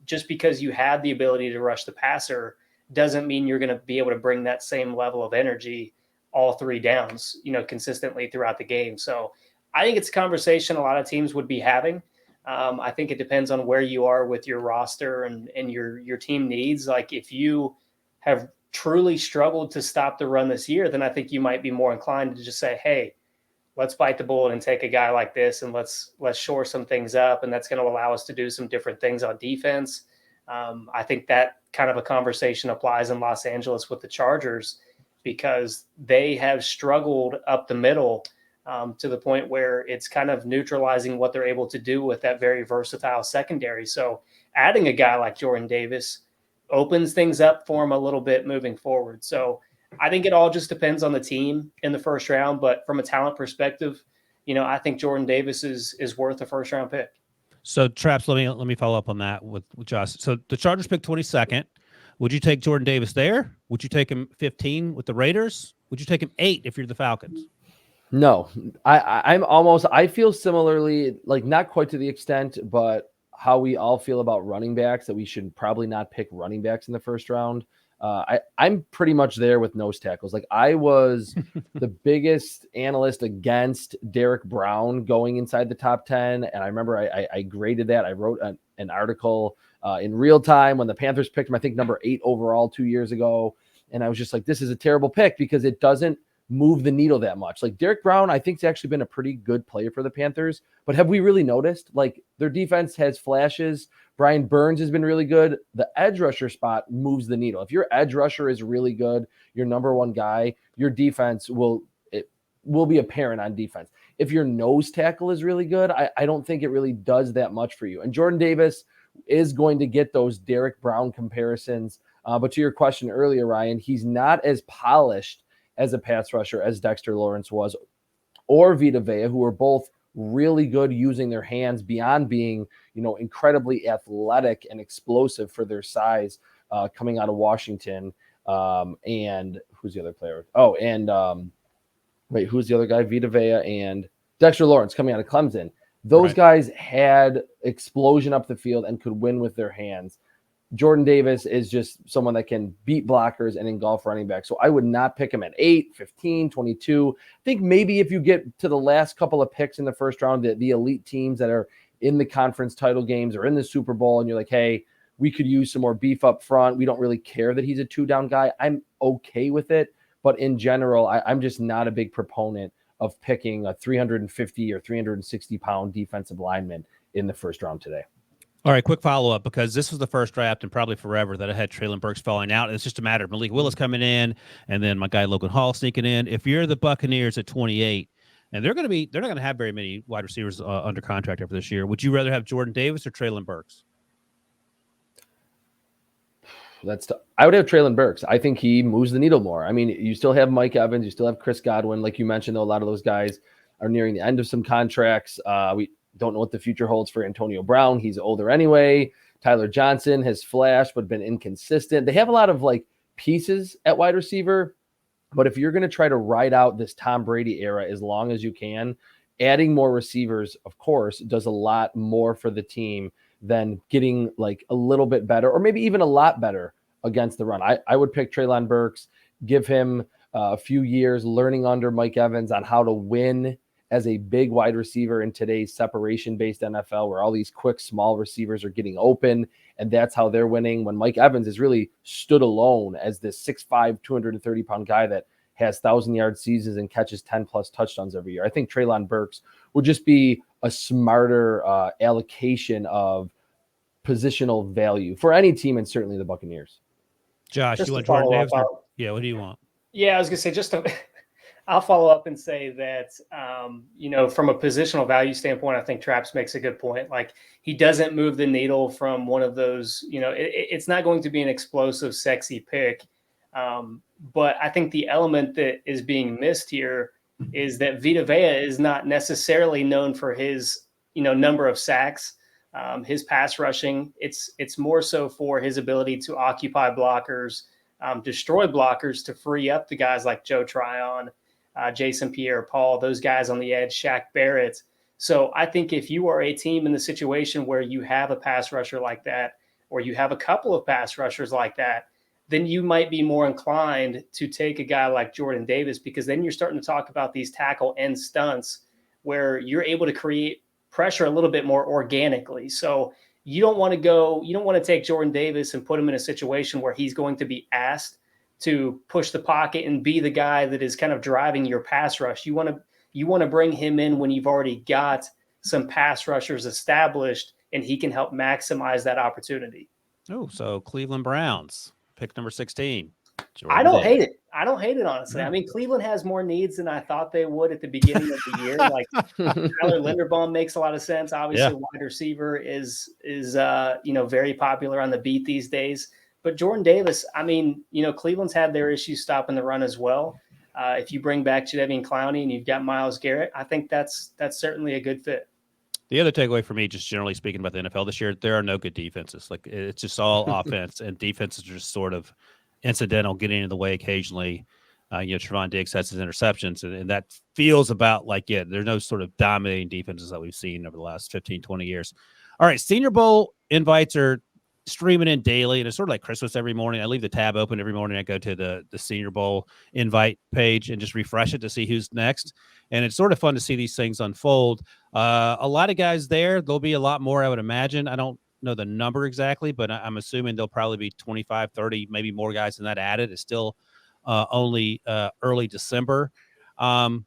Just because you have the ability to rush the passer doesn't mean you're going to be able to bring that same level of energy all three downs, consistently throughout the game. So I think it's a conversation a lot of teams would be having. I think it depends on where you are with your roster and your team needs. Like if you have truly struggled to stop the run this year, then I think you might be more inclined to just say, hey, let's bite the bullet and take a guy like this and let's shore some things up. And that's going to allow us to do some different things on defense. I think that kind of a conversation applies in Los Angeles with the Chargers because they have struggled up the middle to the point where it's kind of neutralizing what they're able to do with that very versatile secondary. So adding a guy like Jordan Davis opens things up for him a little bit moving forward. So I think it all just depends on the team in the first round, but from a talent perspective, I think Jordan Davis is worth a first round pick. So Traps, let me follow up on that with Josh. So the Chargers picked 22nd. Would you take Jordan Davis there? Would you take him 15 with the Raiders? Would you take him 8 if you're the Falcons? No, I feel similarly, like not quite to the extent, but how we all feel about running backs, that we should probably not pick running backs in the first round. I'm pretty much there with nose tackles. Like I was the biggest analyst against Derek Brown going inside the top 10. And I remember I graded that. I wrote an article in real time when the Panthers picked him, I think number 8 overall 2 years ago. And I was just like, this is a terrible pick because it doesn't move the needle that much. Like Derek Brown, I think, has actually been a pretty good player for the Panthers, but have we really noticed? Like their defense has flashes. Brian Burns has been really good. The edge rusher spot moves the needle. If your edge rusher is really good, your number one guy, your defense will be apparent on defense. If your nose tackle is really good, I don't think it really does that much for you. And Jordan Davis is going to get those Derek Brown comparisons. But to your question earlier, Ryan, he's not as polished as a pass rusher as Dexter Lawrence was, or Vita Vea, who are both really good using their hands beyond being, incredibly athletic and explosive for their size, coming out of Washington. And who's the other player? Oh, and who's the other guy? Vita Vea and Dexter Lawrence coming out of Clemson. Those guys had explosion up the field and could win with their hands. Jordan Davis is just someone that can beat blockers and engulf running backs. So I would not pick him at 8, 15, 22. I think maybe if you get to the last couple of picks in the first round, the elite teams that are in the conference title games or in the Super Bowl, and you're like, hey, we could use some more beef up front. We don't really care that he's a 2-down guy. I'm okay with it. But in general, I'm just not a big proponent of picking a 350 or 360 pound defensive lineman in the first round today. All right, quick follow-up, because this was the first draft and probably forever that I had Treylon Burks falling out. It's just a matter of Malik Willis coming in and then my guy Logan Hall sneaking in. If you're the Buccaneers at 28, and they're not going to have very many wide receivers under contract after this year, would you rather have Jordan Davis or Treylon Burks? I would have Treylon Burks. I think he moves the needle more. I mean, you still have Mike Evans, you still have Chris Godwin. Like you mentioned, though, a lot of those guys are nearing the end of some contracts. We don't know what the future holds for Antonio Brown. He's older anyway. Tyler Johnson has flashed but been inconsistent. They have a lot of pieces at wide receiver, but if you're going to try to ride out this Tom Brady era as long as you can, adding more receivers, of course, does a lot more for the team than getting a little bit better or maybe even a lot better against the run. I would pick Treylon Burks, give him a few years learning under Mike Evans on how to win as a big wide receiver in today's separation-based NFL, where all these quick, small receivers are getting open, and that's how they're winning, when Mike Evans has really stood alone as this 6'5", 230-pound guy that has 1,000-yard seasons and catches 10-plus touchdowns every year. I think Treylon Burks would just be a smarter allocation of positional value for any team, and certainly the Buccaneers. Josh, Just you to want Jordan follow Davis? up, Yeah, what do you want? Yeah, I was gonna say I'll follow up and say that from a positional value standpoint, I think Traps makes a good point. Like, he doesn't move the needle from one of those. It's not going to be an explosive, sexy pick, but I think the element that is being missed here is that Vita Vea is not necessarily known for his number of sacks, his pass rushing. It's more so for his ability to occupy blockers, destroy blockers, to free up the guys like Joe Tryon, Jason Pierre-Paul, those guys on the edge, Shaq Barrett. So I think if you are a team in the situation where you have a pass rusher like that, or you have a couple of pass rushers like that, then you might be more inclined to take a guy like Jordan Davis, because then you're starting to talk about these tackle end stunts where you're able to create pressure a little bit more organically. So you don't want to take Jordan Davis and put him in a situation where he's going to be asked to push the pocket and be the guy that is kind of driving your pass rush. You want to bring him in when you've already got some pass rushers established, and he can help maximize that opportunity. Oh, so Cleveland Browns, pick number 16. I don't hate it. I don't hate it, honestly. Yeah. I mean, Cleveland has more needs than I thought they would at the beginning of the year. Like, Tyler Linderbaum makes a lot of sense. Obviously, wide receiver is very popular on the beat these days. But Jordan Davis, I mean, Cleveland's had their issues stopping the run as well. If you bring back Jadeveon Clowney and you've got Myles Garrett, I think that's certainly a good fit. The other takeaway for me, just generally speaking about the NFL this year, there are no good defenses. Like, it's just all offense, and defenses are just sort of incidental, getting in the way occasionally. Trevon Diggs has his interceptions, and that feels about like it. There's no sort of dominating defenses that we've seen over the last 15, 20 years. All right, Senior Bowl invites are streaming in daily, and it's sort of like Christmas every morning. I leave the tab open every morning. I go to the Senior Bowl invite page and just refresh it to see who's next. And it's sort of fun to see these things unfold. A lot of guys there. There'll be a lot more, I would imagine. I don't know the number exactly, but I'm assuming there'll probably be 25, 30, maybe more guys than that added. It's still only early December. Let's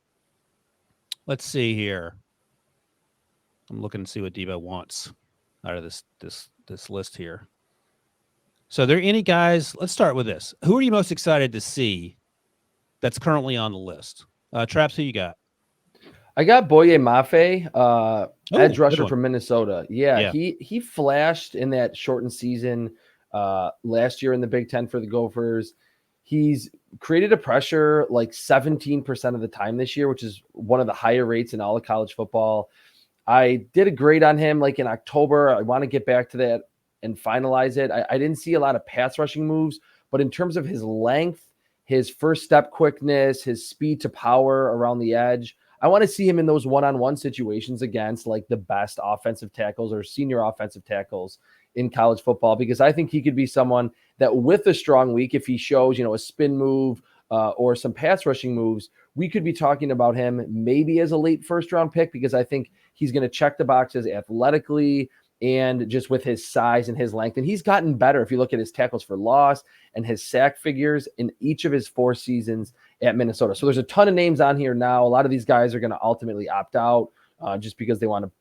see here. I'm looking to see what Debo wants out of this list here. So are there any guys? Let's start with this. Who are you most excited to see that's currently on the list? Traps, who you got? I got Boye Mafe, edge rusher from Minnesota. Yeah, he flashed in that shortened season last year in the Big Ten for the Gophers. He's created a pressure like 17% of the time this year, which is one of the higher rates in all of college football. I did a grade on him like in October. I want to get back to that and finalize it. I didn't see a lot of pass rushing moves, but in terms of his length, his first step quickness, his speed to power around the edge, I want to see him in those one-on-one situations against like the best offensive tackles or senior offensive tackles in college football, because I think he could be someone that with a strong week, if he shows, a spin move or some pass rushing moves, we could be talking about him maybe as a late first-round pick, because I think he's going to check the boxes athletically and just with his size and his length. And he's gotten better if you look at his tackles for loss and his sack figures in each of his 4 seasons at Minnesota. So there's a ton of names on here now. A lot of these guys are going to ultimately opt out just because they want to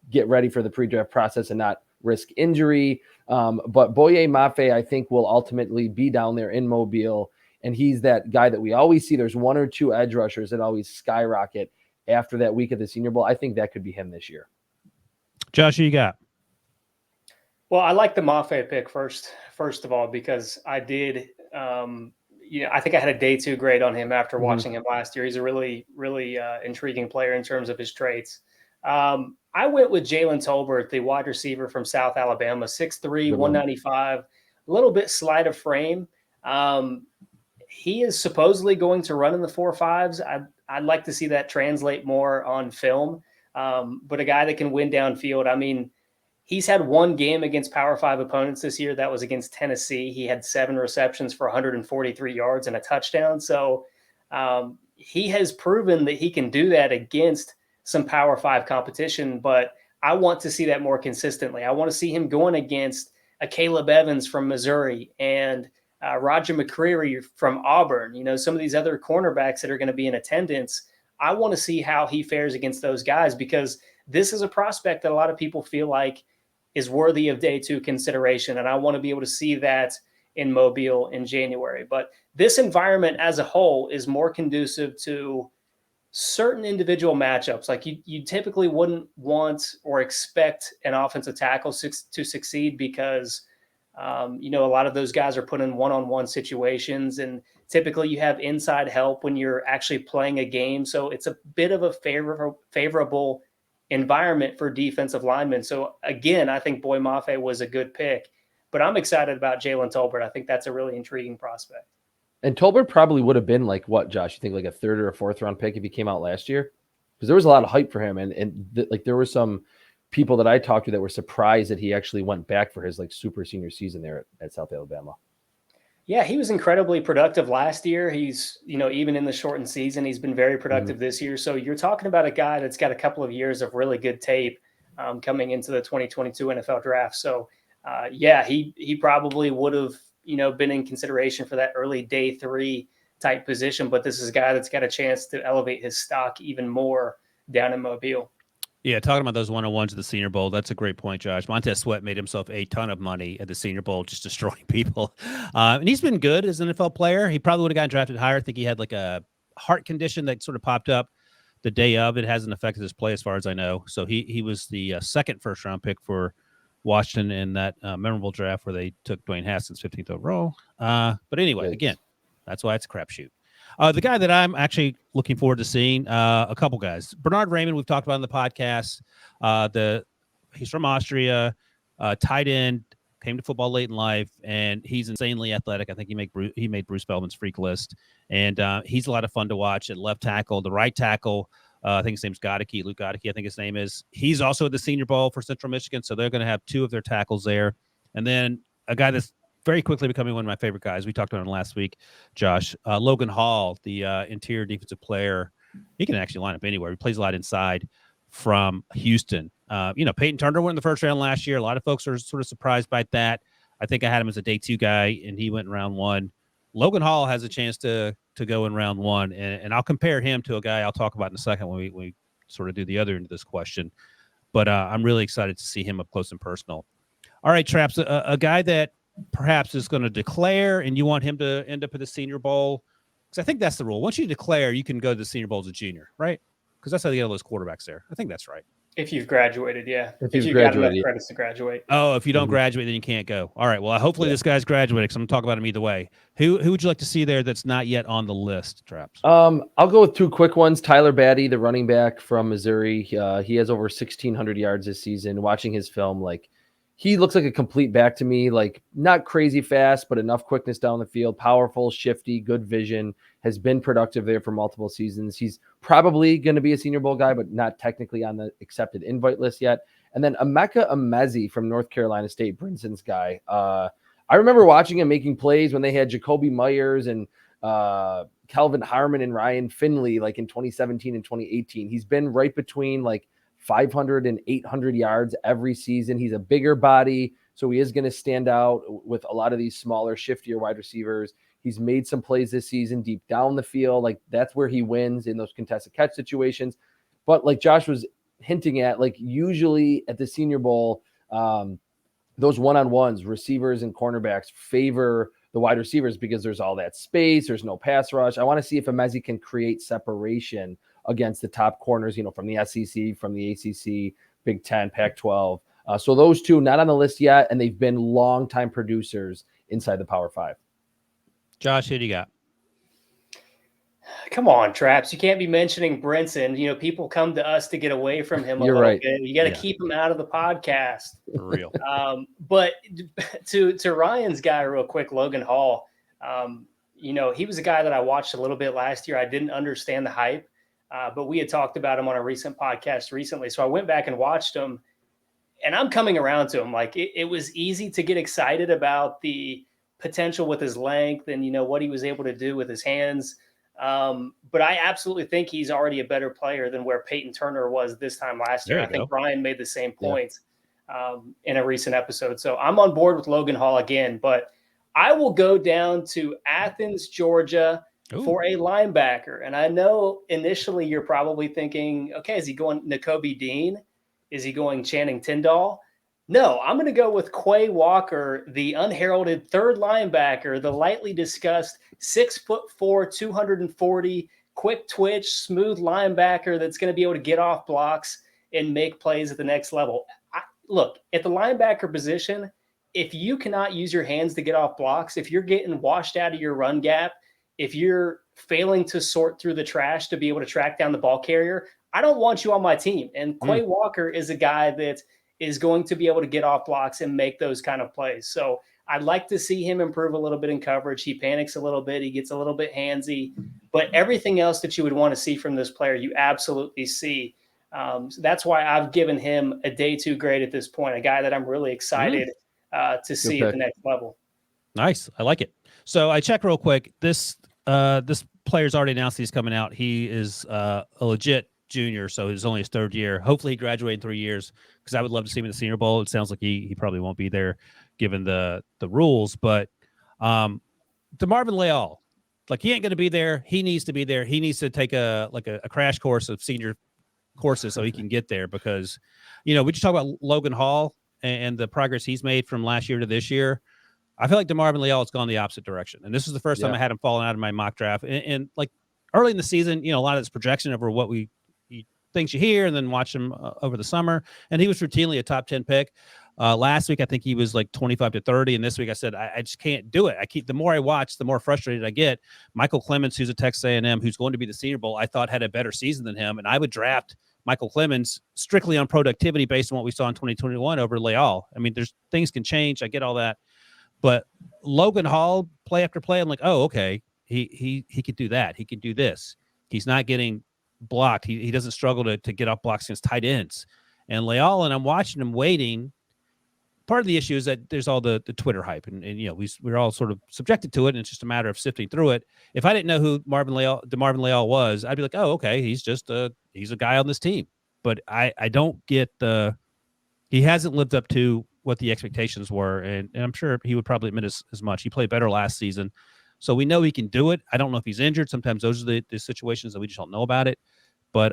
get ready for the pre-draft process and not risk injury. But Boye Mafe, I think, will ultimately be down there in Mobile. And he's that guy that we always see. There's 1 or 2 edge rushers that always skyrocket after that week of the Senior Bowl. I think that could be him this year. Josh, who you got? Well, I like the Mafe pick first of all, because I did, I think I had a day 2 grade on him after watching him last year. He's a really, really intriguing player in terms of his traits. I went with Jalen Tolbert, the wide receiver from South Alabama, 6'3", 195, a little bit slight of frame. He is supposedly going to run in the 4.5s. I'd like to see that translate more on film. But a guy that can win downfield. I mean, he's had 1 game against Power 5 opponents this year. That was against Tennessee. He had 7 receptions for 143 yards and a touchdown. So he has proven that he can do that against some Power 5 competition, but I want to see that more consistently. I want to see him going against a Caleb Evans from Missouri and Roger McCreary from Auburn, some of these other cornerbacks that are going to be in attendance. I want to see how he fares against those guys, because this is a prospect that a lot of people feel like is worthy of day 2 consideration. And I want to be able to see that in Mobile in January. But this environment as a whole is more conducive to certain individual matchups. Like you typically wouldn't want or expect an offensive tackle to succeed because, a lot of those guys are put in one-on-one situations, and typically you have inside help when you're actually playing a game. So it's a bit of a favorable environment for defensive linemen. So again, I think Boy Mafe was a good pick, but I'm excited about Jalen Tolbert. I think that's a really intriguing prospect. And Tolbert probably would have been like what, Josh? You think like a 3rd or a 4th round pick if he came out last year? Because there was a lot of hype for him, and there were some people that I talked to that were surprised that he actually went back for his like super senior season there at South Alabama. Yeah, he was incredibly productive last year. He's, even in the shortened season, he's been very productive this year. So you're talking about a guy that's got a couple of years of really good tape coming into the 2022 NFL draft. So he probably would have, been in consideration for that early day 3 type position. But this is a guy that's got a chance to elevate his stock even more down in Mobile. Yeah, talking about those one-on-ones at the Senior Bowl, that's a great point, Josh. Montez Sweat made himself a ton of money at the Senior Bowl, just destroying people. And he's been good as an NFL player. He probably would have gotten drafted higher. I think he had like a heart condition that sort of popped up the day of. It hasn't affected his play as far as I know. So he was the second first-round pick for Washington in that memorable draft where they took Dwayne Haskins 15th overall. But anyway, again, that's why it's a crapshoot. The guy that I'm actually looking forward to seeing, a couple guys. Bernard Raymond, we've talked about in the podcast. He's from Austria, tight end, came to football late in life, and he's insanely athletic. I think he made Bruce Feldman's freak list, and he's a lot of fun to watch at left tackle. The right tackle, I think his name's Godeke, Luke Godeke, I think his name is. He's also at the Senior Bowl for Central Michigan, so they're going to have 2 of their tackles there. And then a guy that's very quickly becoming one of my favorite guys. We talked about him last week, Josh. Logan Hall, the interior defensive player. He can actually line up anywhere. He plays a lot inside from Houston. Peyton Turner went in the first round last year. A lot of folks are sort of surprised by that. I think I had him as a day 2 guy, and he went in round 1. Logan Hall has a chance to go in round 1, and I'll compare him to a guy I'll talk about in a second when we sort of do the other end of this question. But I'm really excited to see him up close and personal. All right, Traps, a guy that perhaps is going to declare and you want him to end up at the Senior Bowl, because I think that's the rule. Once you declare, you can go to the Senior Bowl as a junior, right? Because that's how they get all those quarterbacks there. I think that's right. If you've graduated, yeah. If you've got enough graduated. credits to graduate. Oh, if you don't graduate, then you can't go. All right. Well, hopefully this guy's graduated, because I'm going to talk about him either way. Who would you like to see there that's not yet on the list, Traps? I'll go with 2 quick ones. Tyler Batty, the running back from Missouri. He has over 1,600 yards this season. Watching his film, he looks like a complete back to me, not crazy fast, but enough quickness down the field, powerful, shifty, good vision, has been productive there for multiple seasons. He's probably going to be a Senior Bowl guy, but not technically on the accepted invite list yet. And then Emeka Emezi from North Carolina State, Brinson's guy. I remember watching him making plays when they had Jacoby Myers and Kelvin Harmon and Ryan Finley, in 2017 and 2018. He's been right between 500 and 800 yards every season. He's a bigger body, so he is going to stand out with a lot of these smaller, shiftier wide receivers. He's made some plays this season deep down the field. That's where he wins in those contested catch situations. But like Josh was hinting at, usually at the Senior Bowl, those one-on-ones, receivers and cornerbacks favor the wide receivers because there's all that space. There's no pass rush. I want to see if Emezi can create separation against the top corners, from the SEC, from the ACC, Big Ten, Pac-12. So those 2 not on the list yet, and they've been longtime producers inside the Power 5. Josh, who do you got? Come on, Traps. You can't be mentioning Brinson. People come to us to get away from him a You're little right. bit. You got to keep him out of the podcast. For real. But to Ryan's guy real quick, Logan Hall, he was a guy that I watched a little bit last year. I didn't understand the hype. But we had talked about him on a recent podcast recently. So I went back and watched him, and I'm coming around to him. It was easy to get excited about the potential with his length and, what he was able to do with his hands. But I absolutely think he's already a better player than where Peyton Turner was this time last year. I think Brian made the same point in a recent episode. So I'm on board with Logan Hall again, but I will go down to Athens, Georgia for a linebacker. And I know initially you're probably thinking, okay, is he going Nakobe Dean? Is he going Channing Tindall? No, I'm going to go with Quay Walker, the unheralded third linebacker, the lightly discussed 6'4", 240, quick twitch, smooth linebacker that's going to be able to get off blocks and make plays at the next level. Look, at the linebacker position, if you cannot use your hands to get off blocks, if you're getting washed out of your run gap, if you're failing to sort through the trash to be able to track down the ball carrier, I don't want you on my team. And Quay Walker is a guy that is going to be able to get off blocks and make those kind of plays. So I'd like to see him improve a little bit in coverage. He panics a little bit. He gets a little bit handsy. But everything else that you would want to see from this player, you absolutely see. So that's why I've given him a day 2 grade at this point, a guy that I'm really excited to see at the next level. Nice. I like it. So I checked real quick. This player's already announced he's coming out. He is a legit junior, so it's only his 3rd year. Hopefully he graduates in 3 years, because I would love to see him in the Senior Bowl. It sounds like he probably won't be there given the rules, but DeMarvin Leal, like, he ain't going to be there. He needs to be there. He needs to take a crash course of senior courses so he can get there, because, we just talk about Logan Hall and the progress he's made from last year to this year. I feel like DeMarvin Leal has gone the opposite direction. And this is the first time I had him falling out of my mock draft. And like early in the season, a lot of this projection over what things you hear, and then watch him over the summer. And he was routinely a top 10 pick. Last week, I think he was like 25 to 30. And this week I said, I just can't do it. The more I watch, the more frustrated I get. Michael Clements, who's a Texas A&M, who's going to be the Senior Bowl, I thought had a better season than him. And I would draft Michael Clements strictly on productivity based on what we saw in 2021 over Leal. I mean, things can change. I get all that. But Logan Hall, play after play, I'm like, oh, okay, he could do that. He could do this. He's not getting blocked. He doesn't struggle to get off blocks against tight ends. And Leal, and I'm watching him waiting. Part of the issue is that there's all the Twitter hype, and we're all sort of subjected to it, and it's just a matter of sifting through it. If I didn't know who DeMarvin Leal was, I'd be like, oh, okay, he's a guy on this team. But I don't get he hasn't lived up to what the expectations were, and I'm sure he would probably admit as much. He played better last season, so we know he can do it. I don't know if he's injured. Sometimes those are the situations that we just don't know about it. But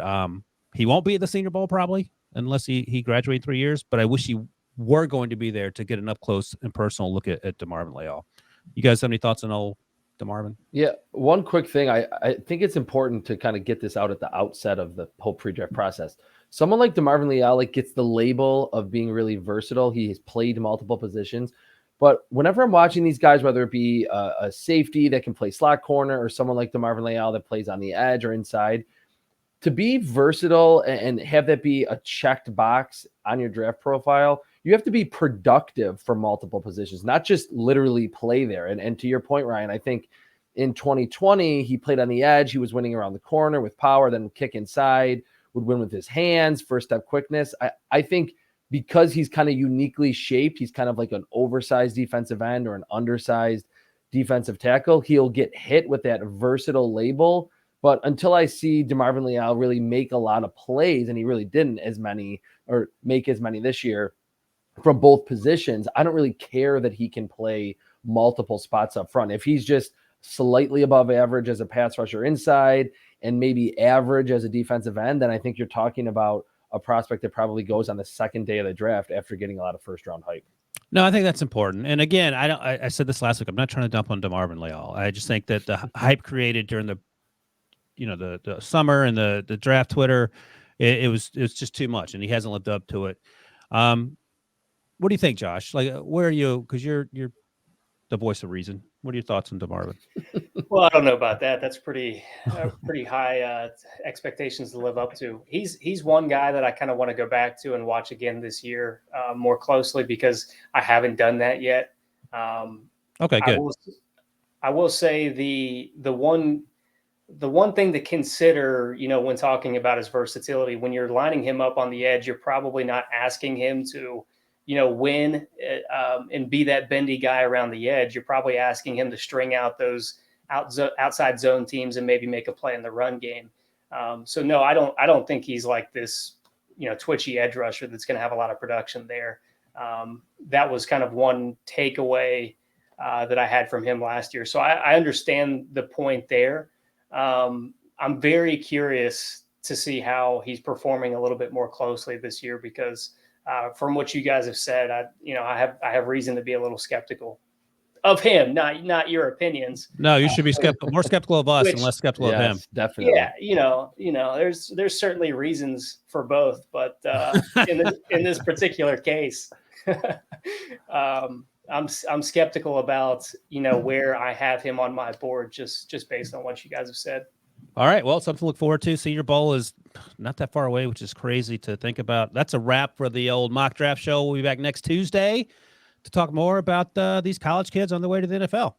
he won't be at the Senior Bowl probably unless he graduates 3 years. But I wish he were going to be there to get an up close and personal look at DeMarvin Leal. You guys have any thoughts on old DeMarvin? Yeah, one quick thing. I think it's important to kind of get this out at the outset of the whole pre-draft process. Someone like DeMarvin Leal gets the label of being really versatile. He has played multiple positions. But whenever I'm watching these guys, whether it be a safety that can play slot corner or someone like DeMarvin Leal that plays on the edge or inside, to be versatile and have that be a checked box on your draft profile, you have to be productive for multiple positions, not just literally play there. And to your point, Ryan, I think in 2020, he played on the edge. He was winning around the corner with power, then kick inside, would win with his hands, first step quickness. I think because he's kind of uniquely shaped, he's kind of like an oversized defensive end or an undersized defensive tackle. He'll get hit with that versatile label. But until I see DeMarvin Leal really make a lot of plays, and he really didn't make as many this year from both positions, I don't really care that he can play multiple spots up front. If he's just slightly above average as a pass rusher inside and maybe average as a defensive end, then I think you're talking about a prospect that probably goes on the second day of the draft after getting a lot of first round hype. No, I think that's important. And again, I said this last week, I'm not trying to dump on DeMarvin Leal. I just think that the hype created during the summer and the draft Twitter, it was just too much, and he hasn't lived up to it. What do you think, Josh? Like, where are you? Because you're the voice of reason. What are your thoughts on DeMarvin? Well, I don't know about that. That's pretty high expectations to live up to. He's one guy that I kind of want to go back to and watch again this year more closely, because I haven't done that yet. Okay, good. I will say the one thing to consider, when talking about his versatility, when you're lining him up on the edge, you're probably not asking him to, win and be that bendy guy around the edge. You're probably asking him to string out those outside zone teams and maybe make a play in the run game. So no, I don't think he's like this, twitchy edge rusher that's going to have a lot of production there. That was kind of one takeaway that I had from him last year. So I understand the point there. I'm very curious to see how he's performing a little bit more closely this year, because from what you guys have said, I have reason to be a little skeptical of him, not your opinions. No, you should be more skeptical of us and less skeptical of him. Definitely. Yeah, there's certainly reasons for both, but in this particular case, I'm skeptical about where I have him on my board just based on what you guys have said. All right, well, something to look forward to. Senior Bowl is not that far away, which is crazy to think about. That's a wrap for the old mock draft show. We'll be back next Tuesday to talk more about these college kids on the way to the NFL.